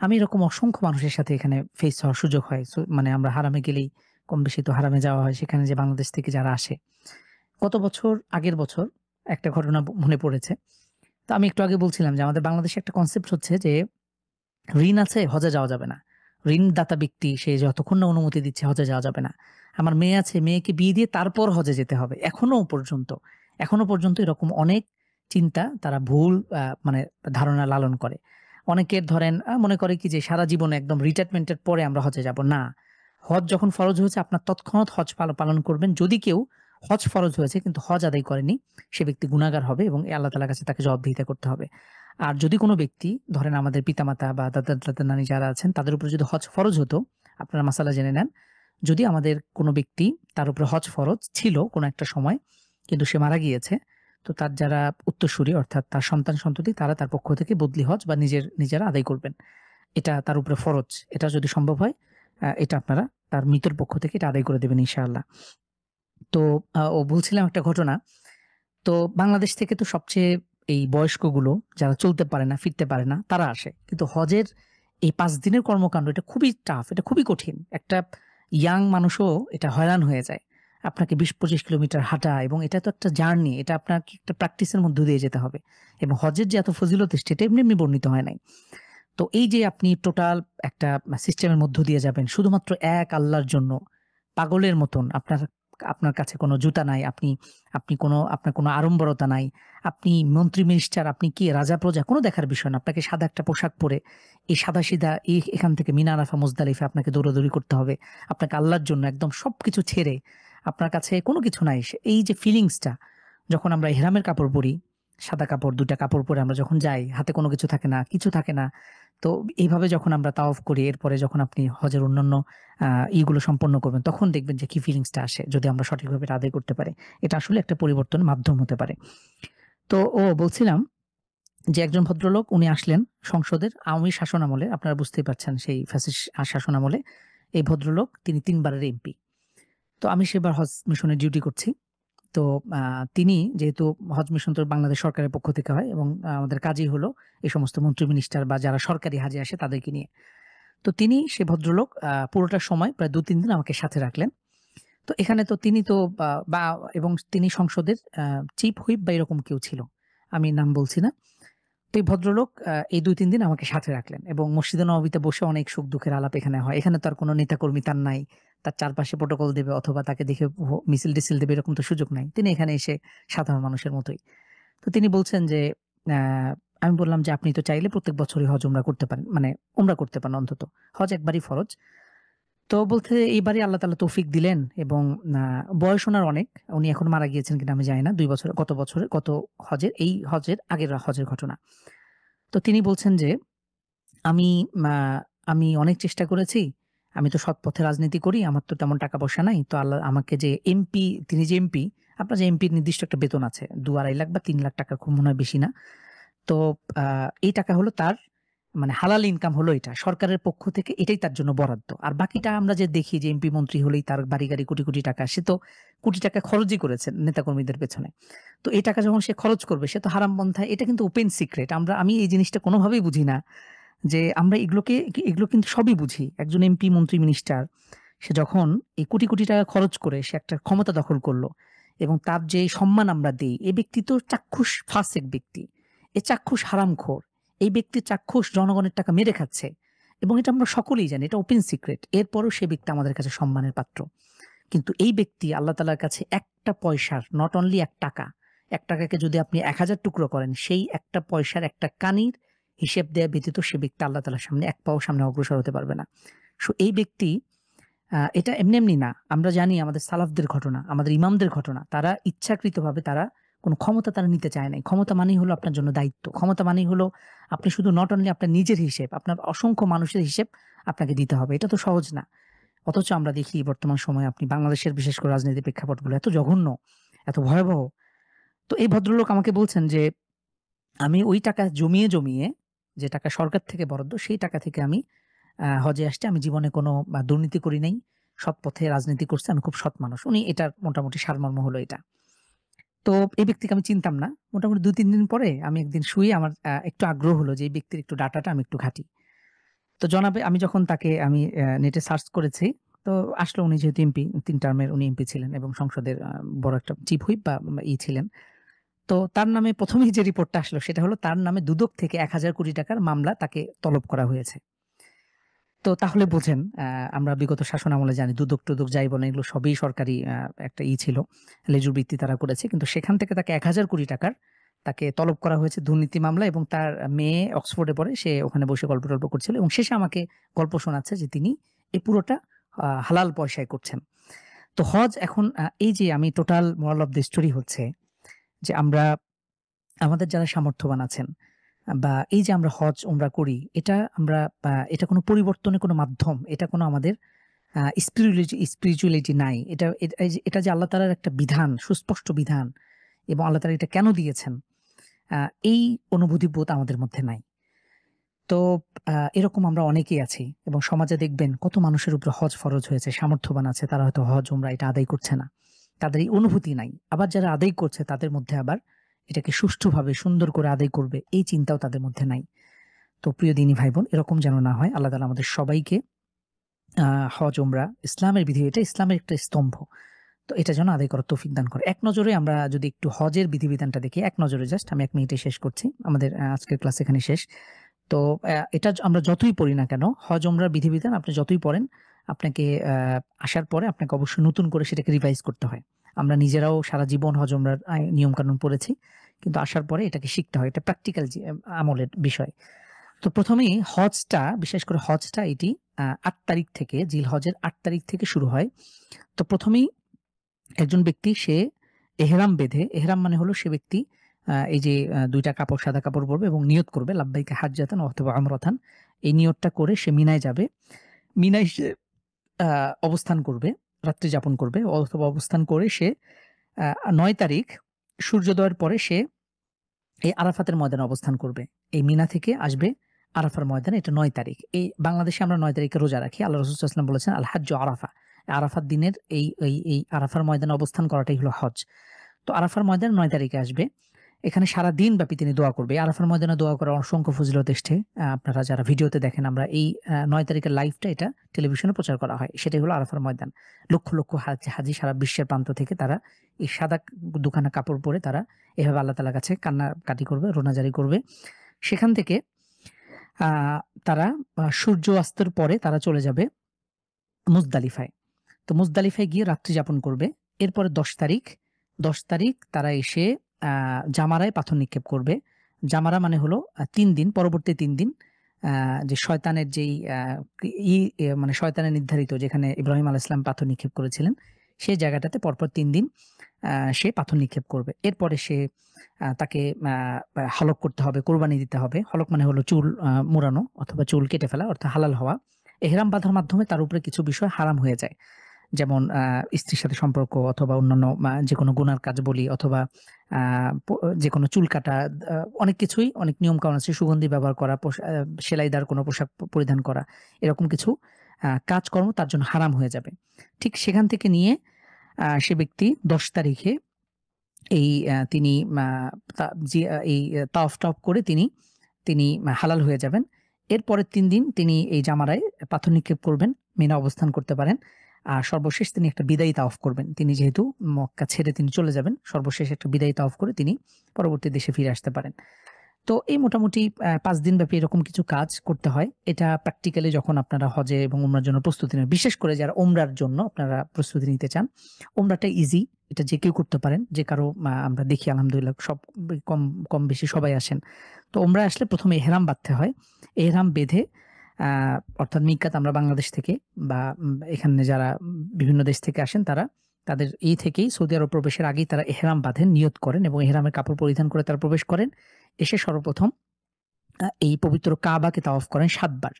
আমি এরকম অসংখ্য মানুষের সাথে এখানে ফেস হওয়ার সুযোগ হয়। মানে আমরা হারামে গেলেই কম বেশি তো হারামে যাওয়া হয়। সেখানে যে বাংলাদেশ থেকে যারা আসে। গত বছর, আগের বছর একটা ঘটনা মনে পড়েছে। তো আমি একটু আগে বলছিলাম যে আমাদের বাংলাদেশে একটা কনসেপ্ট হচ্ছে যে ঋণ আছে, হজে যাওয়া যাবে না। ঋণদাতা ব্যক্তি সে যতক্ষণ না অনুমতি দিচ্ছে হজে যাওয়া যাবে না। আমার মেয়ে আছে, মেয়েকে বিয়ে দিয়ে তারপর হজে যেতে হবে। এখনো পর্যন্ত এরকম অনেক চিন্তা, তারা ভুল মানে ধারণা লালন করে। অনেকের ধরেন মনে করে কি যে সারা জীবনে একদম রিটায়ারমেন্ট এর পরে আমরা হজে যাব। না। হজ যখন ফরজ হয়েছে আপনার তৎক্ষণাৎ হজ পালন করবেন। যদি কেউ হজ ফরজ হয়েছে কিন্তু হজ আদায় করেনি, সে ব্যক্তি গুনাহগার হবে এবং আল্লাহ তাআলার কাছে তাকে জবাবদিহিতা করতে হবে। আর যদি কোনো ব্যক্তি ধরেন আমাদের পিতামাতা বা দাদা-নানি যারা আছেন তাদের উপরে যদি হজ ফরজ হতো, আপনারা মাসালা জেনে নেন। যদি আমাদের কোনো ব্যক্তি, তার উপরে হজ ফরজ ছিল কোনো একটা সময়, কিন্তু সে মারা গিয়েছে, তো তার যারা উত্তরসূরি অর্থাৎ তার সন্তান-সন্ততি তারা তার পক্ষ থেকে বদলি হজ বা নিজেরা আদায় করবেন। এটা তার উপরে ফরজ। এটা যদি সম্ভব হয় এটা আপনারা তার মৃতের পক্ষ থেকে এটা আদায় করে দেবেন ইনশাআল্লাহ। তো বলছিলাম একটা ঘটনা। তো বাংলাদেশ থেকে তো সবচেয়ে এই বয়স্কগুলো যারা চলতে পারে না, ফিরতে পারে না, তারা আসে। কিন্তু হজের এই ৫ দিনের কর্মকাণ্ড এটা খুবই টাফ, এটা খুবই কঠিন। একটা ইয়াং মানুষও এটা হয়রান হয়ে যায়। আপনাকে ২০-২৫ কিলোমিটার হাঁটা, এবং এটা তো একটা জার্নি। এটা আপনাকে একটা প্র্যাকটিসের মধ্য দিয়ে যেতে হবে। এবং হজের যে এত ফজিলত এসছে এটা এমনি বর্ণিত হয় নাই। তো এই যে আপনি টোটাল একটা সিস্টেমের মধ্য দিয়ে যাবেন শুধুমাত্র এক আল্লাহর জন্য, পাগলের মতন। আপনার আপনার কাছে কোনো জুতা নাই, আপনার কোনো আড়ম্বরতা নাই। আপনি মন্ত্রী মিনিস্টার, আপনি কি রাজা-প্রজা কোনো দেখার বিষয় না। আপনাকে সাদা একটা পোশাক পরে এই সাদাসিধা এখান থেকে মিনা আরাফা, মুজদালিফা আপনাকে দৌড়াদৌড়ি করতে হবে। আপনাকে আল্লাহর জন্য একদম সবকিছু ছেড়ে, আপনার কাছে কোনো কিছু নাই। এই যে ফিলিংসটা, যখন আমরা ইহরামের কাপড় পরি, সাদা কাপড়, ২ টা কাপড় পরে আমরা যখন যাই, হাতে কোনো কিছু থাকে না, কিছু থাকে না। তো এইভাবে যখন আমরা তাওয়াফ করি, এরপরে যখন আপনি হজের অন্যান্য আ ইগুলো সম্পন্ন করবেন, তখন দেখবেন যে কি ফিলিংসটা আসে যদি আমরা সঠিকভাবে এটা আদায় করতে পারি। এটা আসলে একটা পরিবর্তনের মাধ্যম হতে পারে। তো বলছিলাম যে একজন ভদ্রলোক উনি আসলেন সংসদের আওয়ামী শাসনামলে, আপনারা বুঝতেই পারছেন সেই ফ্যাসিস্ট শাসনামলে এই ভদ্রলোক তিনি ৩ বারের এমপি। তো আমি সেবার হজ মিশনে ডিউটি করছি। তো আ তিনি যেহেতু হজ মিশন তো বাংলাদেশ সরকারের পক্ষ থেকে হয়, এবং আমাদের কাজই হলো এই সমস্ত মন্ত্রী মিনিস্টার বা যারা সরকারি হাজে আসে তাদেরকে নিয়ে। তো তিনি, সে ভদ্রলোক পুরোটা সময় প্রায় ২-৩ দিন আমাকে সাথে রাখলেন। তো এখানে তো তিনি তো এবং তিনি সংসদের চিফ হুইপ বা এরকম কেউ ছিল। আমি নাম বলছি না। তো এই ভদ্রলোক এই ২-৩ দিন আমাকে সাথে রাখলেন এবং মসজিদে নববীতে বসে অনেক সুখ-দুঃখের আলাপ এখানে হয়। এখানে তো আর কোনো নেতাকর্মী তার নাই। তার চারপাশে প্রটোকল দেবে অথবা তাকে দেখে মিছিল-টিছিল দেবে এরকম তো সুযোগ নাই। তিনি এখানে এসে সাধারণ মানুষের মতোই। তো তিনি বলছেন যে, আ আমি বললাম যে, "আপনি তো চাইলে প্রত্যেক বছরই হজ উমরা করতে পারেন। মানে উমরা করতে পারেন অন্তত। হজ একবারই ফরজ।" তো বলছে, "এইবারই আল্লাহ তাআলা তৌফিক দিলেন এবং আ বয়স উনার অনেক। উনি এখন মারা গিয়েছেন কিনা আমি জানি না। ২ বছর গত হজের এই হজের আগের হজের ঘটনা। তো তিনি বলছেন যে, "আমি মা আমি অনেক চেষ্টা করেছি। আমি তো সৎ পথে রাজনীতি করি। আমার তো তেমন টাকা-পয়সা নাই। তো আল্লাহ আমাকে যে এমপি, তিনি যে এমপি, আপনার যে এমপির নির্দিষ্ট একটা বেতন আছে। ২-২.৫ লাখ বা ৩ লাখ টাকা খুব মনে হয় বেশি না। তো আ এই টাকা হলো তার মানে হালাল ইনকাম হলো এটা। সরকারের পক্ষ থেকে এটাই তার জন্য বরাদ্দ। আর বাকিটা আমরা যে দেখি যে এমপি মন্ত্রী হলেই তার বাড়ি-গাড়ি কোটি টাকা। সে তো কোটি টাকা খরচই করেছেন নেতাকর্মীদের পেছনে। তো এই টাকা যখন সে খরচ করবে সে তো হারাম পন্থায় এটা কিন্তু ওপেন সিক্রেট। আমি এই জিনিসটা কোনোভাবেই বুঝি না যে আমরা এগুলো কিন্তু সবই বুঝি। একজন এমপি, মন্ত্রী, মিনিস্টার সে যখন এই কোটি টাকা খরচ করে সে একটা ক্ষমতা দখল করল এবং তার যে সম্মান আমরা দেই, এ ব্যক্তি তো চাক্ষুষ ফাসেক ব্যক্তি। এ চাক্ষুষ হারামখোর। এই ব্যক্তি চাক্ষুষ জনগণের টাকা মেরে খাচ্ছে এবং এটা আমরা সকলেই জানি। এটা ওপেন সিক্রেট। এরপরেও সে ব্যক্তি আমাদের কাছে সম্মানের পাত্র। কিন্তু এই ব্যক্তি আল্লাহ তাআলার কাছে একটা পয়সার নট অনলি ৳১ কে যদি আপনি ১,০০০ টুকরো করেন, সেই একটা পয়সার একটা কানির হিসেব দেয়া ব্যতীত সে ব্যক্তি আল্লাহ তাআলার সামনে এক পাও সামনে অগ্রসর হতে পারবে না। এই ব্যক্তি এটা এমনি না। আমরা জানি আমাদের সালাফদের ঘটনা, আমাদের ইমামদের ঘটনা। তারা ইচ্ছাকৃতভাবে কোন ক্ষমতা তারা নিতে চায় নাই। ক্ষমতা মানেই হলো আপনার জন্য দায়িত্ব। ক্ষমতা মানেই হলো আপনি শুধু নট অনলি আপনার নিজের হিসেব, আপনার অসংখ্য মানুষের হিসেব আপনাকে দিতে হবে। এটা তো সহজ না। অথচ আমরা দেখি বর্তমান সময়ে আপনি বাংলাদেশের বিশেষ করে রাজনৈতিক প্রেক্ষাপটগুলো এত জঘন্য, এত ভয়াবহ। তো এই ভদ্রলোক আমাকে বলছেন যে, "আমি ওই টাকা জমিয়ে যে টাকা সরকার থেকে বরাদ্দ, সেই টাকা থেকে আমি হজে আসছি। আমি জীবনে কোনো দুর্নীতি করি নাই। সৎ পথে রাজনীতি করছি। আমি খুব সৎ মানুষ।" উনি এটার মোটামুটি সারমর্ম হলো এটা। তো এই ব্যক্তিকে আমি চিনতাম না। মোটামুটি ২-৩ দিন পরে আমি একদিন শুয়ে আমার একটু আগ্রহ হলো যে এই ব্যক্তির একটু ডাটাটা আমি একটু ঘাঁটি। তো জনাবে আমি যখন তাকে আমি নেটে সার্চ করেছি, তো আসলো উনি যেহেতু এমপি, ৩ টার্মের উনি এমপি ছিলেন এবং সংসদের বড় একটা চিফ হুইপ বা ছিলেন। তো তার নামে ১ম এই যে রিপোর্টটা আসলো সেটা হলো তার নামে দুদক থেকে ৳১,০০০ কোটি টাকার মামলা তাকে তলব করা হয়েছে। তো তাহলে বোঝেন আমরা বিগত শাসনামলে জানি দুদক-টুদক যাই বলেন এগুলো সবই সরকারি একটা ছিল। লেজুর বৃত্তি তারা করেছে। কিন্তু সেখান থেকে তাকে ৳১,০০০ কোটি টাকার তাকে তলব করা হয়েছে দুর্নীতি মামলা এবং তার মেয়ে অক্সফোর্ডে পড়ে। সে ওখানে বসে গল্প-টল্প করছিল এবং শেষে আমাকে গল্প শোনাচ্ছে যে তিনি এই পুরোটা হালাল পয়সায় করছেন। তো হজ এখন এই যে আমি total moral of the story হচ্ছে যে আমাদের যারা সামর্থ্যবান আছেন বা এই যে আমরা হজ উমরা করি এটা কোনো পরিবর্তনের কোনো মাধ্যম। এটা কোনো আমাদের স্পিরিচুয়ালিটি নাই। এটা যে আল্লাহ তাআলার একটা বিধান, সুস্পষ্ট বিধান এবং আল্লাহ তাআলা এটা কেন দিয়েছেন? আ এই অনুভূতিবোধ আমাদের মধ্যে নাই। তো এরকম আমরা অনেকেই আছি এবং সমাজে দেখবেন কত মানুষের উপরে হজ ফরজ হয়েছে, সামর্থ্যবান আছে তারা হয়তো হজ উমরা এটা আদায় করছে না। তাদের এই অনুভূতি নাই। আবার যারা আদায় করছে তাদের মধ্যে আবার এটাকে সুষ্ঠুভাবে সুন্দর করে আদায় করবে এই চিন্তাও তাদের মধ্যে নাই। তো প্রিয় দিনী ভাই-বোন এরকম যেন না হয়। আল্লাহ তাআলা আমাদের সবাইকে আ হজ, উমরা ইসলামের বিধি এটা ইসলামের একটা স্তম্ভ। তো এটা যেন আদায় করার তৌফিক দান করে। এক নজরে আমরা যদি একটু হজের বিধিবিধানটা দেখি, এক নজরে জাস্ট আমি ১ মিনিটে শেষ করছি। আমাদের আজকের ক্লাস এখানেই শেষ। তো এটা আমরা যতই পড়ি না কেন, হজ, উমরার বিধিবিধান আপনি যতই পড়েন, আপনাকে আসার পরে আপনাকে অবশ্যই নতুন করে সেটাকে রিভাইজ করতে হয়। আমরা নিজেরাও সারা জীবন হজ, উমরার নিয়মকানুন পড়েছি। কিন্তু আসার পরে এটাকে শিখতে হয়। এটা প্র্যাকটিক্যাল আমলের বিষয়। তো ১ম এই হজটা, বিশেষ করে হজটা এটি ৮ তারিখ থেকে জিলহজের ৮ তারিখ থেকে শুরু হয়। তো ১ম এই একজন ব্যক্তি সে এহরাম বেঁধে, এহরাম মানে হলো সে ব্যক্তি এই যে ২ টা কাপড়, সাদা কাপড় পরবে এবং নিয়ত করবে লাব্বাইকা হাজ্জাতান অথবা উমরাতান। এই নিয়তটা করে সে মিনায় যাবে। মিনায় সে আ অবস্থান করবে, রাত্রি যাপন করবে অথবা অবস্থান করে সে ৯ তারিখ সূর্যোদয়ের পরে সে এই আরাফাতের ময়দানে অবস্থান করবে। এই মিনা থেকে আসবে আরাফার ময়দানে, এটা ৯ তারিখ। এই বাংলাদেশে আমরা 9 তারিখে রোজা রাখি। আল্লাহ রাসূল সাল্লাল্লাহু আলাইহি ওয়াসাল্লাম বলেছেন, "আল হাজ্জু আরাফা।" আরাফাত দিনের এই আরাফার ময়দানে অবস্থান করাটাই হলো হজ। তো আরাফার ময়দান ৯ তারিখে আসবে। এখানে সারাদিনব্যাপী তিনি দোয়া করবে। এই আরাফার ময়দানে দোয়া করার অসংখ্য ফজিলত এসছে। আপনারা যারা ভিডিওতে দেখেন আমরা এই ৯ তারিখের লাইভটা এটা টেলিভিশনে প্রচার করা হয়। সেটাই হলো আরাফার ময়দান। লক্ষ হাজি সারা বিশ্বের প্রান্ত থেকে তারা এই সাদা দুখানা কাপড় পরে তারা এভাবে আল্লাহ তাআলার কাছে কান্নাকাটি করবে, রোনাজারি করবে। সেখান থেকে আ তারা সূর্য অস্তের পরে তারা চলে যাবে মুজদালিফায়। তো মুজদালিফায় গিয়ে রাত্রি যাপন করবে। এরপরে ১০ তারিখ তারা এসে আ জামারায় পাথর নিক্ষেপ করবে। জামারা মানে হলো ৩ দিন, পরবর্তী ৩ দিন আ যে শয়তানের যেই মানে শয়তানের নির্ধারিত যেখানে ইব্রাহিম আলাইহিস সালাম পাথর নিক্ষেপ করেছিলেন, সেই জায়গাটাতে পরপর ৩ দিন সে পাথর নিক্ষেপ করবে। এরপরে সে তাকে আ আ হলক করতে হবে, কোরবানি দিতে হবে। হলক মানে হলো চুল মুড়ানো অথবা চুল কেটে ফেলা অর্থাৎ হালাল হওয়া। এহরাম বাঁধার মাধ্যমে তার উপরে কিছু বিষয় হারাম হয়ে যায়। যেমন স্ত্রীর সাথে সম্পর্ক অথবা অন্যান্য যেকোনো গুনার কাজ বলি অথবা আ প যেকোনো চুল কাটা অনেক কিছুই অনেক নিয়মকানুন আছে। সুগন্ধি ব্যবহার করা, সেলাইদার কোনো পোশাক পরিধান করা। এরকম কিছু কাজকর্ম তার জন্য হারাম হয়ে যাবে। ঠিক সেখান থেকে নিয়ে সে ব্যক্তি ১০ তারিখে এই তিনি মা তা জি এই তাওয়াফ-টাওয়াফ করে তিনি হালাল হয়ে যাবেন। এর পরের ৩ দিন তিনি এই জামারায় পাথর নিক্ষেপ করবেন, মিনা অবস্থান করতে পারেন। আর সর্বশেষ তিনি একটা বিদায়ী তাওয়াফ করবেন। তিনি যেহেতু মক্কা ছেড়ে তিনি চলে যাবেন, সর্বশেষ একটা বিদায়ী তাওয়াফ করে তিনি পরবর্তী দেশে ফিরে আসতে পারেন। তো এই মোটামুটি ৫ দিনব্যাপী এরকম কিছু কাজ করতে হয়। এটা প্র্যাকটিক্যালি যখন আপনারা হজে এবং উমরার জন্য প্রস্তুতি নেন, বিশেষ করে যারা উমরার জন্য আপনারা প্রস্তুতি নিতে চান, উমরাটা ইজি। এটা যে কেউ করতে পারেন। যে কারো আমরা দেখি আলহামদুলিল্লাহ সব কম কম বেশি সবাই আসেন। তো উমরায় আসলে ১ম এ এহরাম বাঁধতে হয়। এহরাম বেঁধে আ অর্থাৎ মিকাত আমরা বাংলাদেশ থেকে বা এখানে যারা বিভিন্ন দেশ থেকে আসেন তারা তাদের থেকেই সৌদি আরব প্রবেশের আগেই তারা এহরাম বাঁধেন, নিয়ত করেন এবং এহরামের কাপড় পরিধান করে তারা প্রবেশ করেন। এসে সর্বপ্রথম এই পবিত্র কাবাকে তাওয়াফ করেন ৭ বার।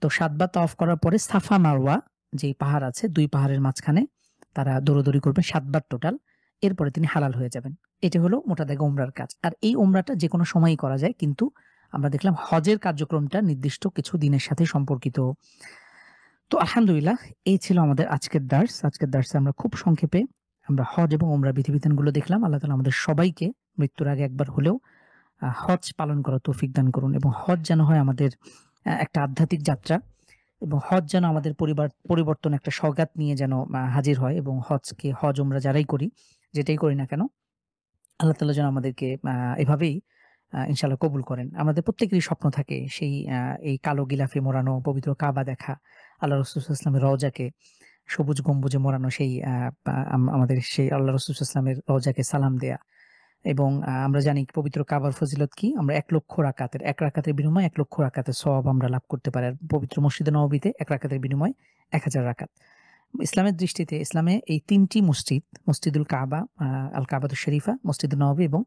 তো ৭ বার তাওয়াফ করার পরে সাফা মারওয়া যেই পাহাড় আছে ২ পাহাড়ের মাঝখানে তারা দৌড়াদৌড়ি করবেন ৭ বার টোটাল। এরপরে তিনি হালাল হয়ে যাবেন। এটা হলো মোটা দাগে উমরার কাজ। আর এই উমরাটা যেকোনো সময়ই করা যায়। কিন্তু আমরা দেখলাম হজের কার্যক্রমটা নির্দিষ্ট কিছু দিনের সাথে সম্পর্কিত। তো আলহামদুলিল্লাহ এই ছিল আমাদের আজকের দার্স। আজকের দার্সে আমরা খুব সংক্ষেপে আমরা হজ এবং উমরার বিধিবিধানগুলো দেখলাম। আল্লাহ তাআলা আমাদের সবাইকে মৃত্যুর আগে একবার হলেও হজ পালন করার তৌফিক দান করুন এবং হজ যেন হয় আমাদের একটা আধ্যাত্মিক যাত্রা এবং হজ যেন আমাদের পরিবর্তন একটা সওগাত নিয়ে যেন হাজির হয় এবং হজ উমরা যারাই করি, যেটাই করি না কেন, আল্লাহ তাআলা যেন আমাদেরকে এভাবেই ইনশাআল্লাহ কবুল করেন। আমাদের প্রত্যেকেরই স্বপ্ন থাকে সেই এই কালো গিলাফে মোড়ানো পবিত্র কাবা দেখা, আল্লাহ রাসূল সাল্লাল্লাহু আলাইহি ওয়াসাল্লামের রওজাকে সবুজ গম্বুজে মোড়ানো সেই আমাদের সেই আল্লাহ রাসূল সাল্লাল্লাহু আলাইহি ওয়াসাল্লামের রওজাকে সালাম দেয়া। এবং আমরা জানি পবিত্র কাবার ফজিলত কি? আমরা ১,০০,০০০ রাকাতের ১ রাকাতের বিনিময়ে ১,০০,০০০ রাকাতের সওয়াব আমরা লাভ করতে পারি। আর পবিত্র মসজিদে নববীতে ১ রাকাতের বিনিময়ে ১,০০০ রাকাত। ইসলামের দৃষ্টিতে ইসলামে এই ৩ টি মসজিদ, মসজিদুল কাবা, আল কাবাতুশ শরীফা, মসজিদুন নববী এবং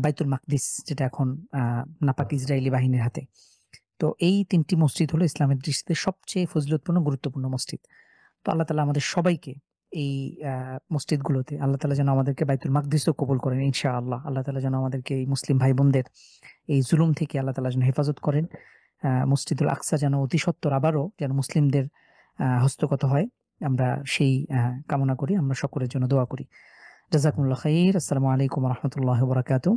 বাইতুল মাকদিস যেটা এখন নাপাক ইসরায়েলি বাহিনীর হাতে। তো এই ৩ টি মসজিদ হলো ইসলামের দৃষ্টিতে সবচেয়ে ফজিলতপূর্ণ গুরুত্বপূর্ণ মসজিদ। তো আল্লাহ তাআলা আমাদের সবাইকে এই আ মসজিদগুলোতে আল্লাহ তাআলা যেন আমাদেরকে বাইতুল মাকদিসও কবুল করেন ইনশাআল্লাহ। আল্লাহ তাআলা যেন আমাদেরকে এই মুসলিম ভাই-বোনদের এই জুলুম থেকে আল্লাহ তাআলা যেন হেফাজত করেন। মসজিদুল আকসা যেন অতি সত্বর আবারও যেন মুসলিমদের হস্তগত হয়। আমরা সেই কামনা করি। আমরা সকলের জন্য দোয়া করি। জাযাকুমুল্লাহ খাইর। আসসালামু আলাইকুম ওয়া রাহমাতুল্লাহি ওয়া বারাকাতুহু।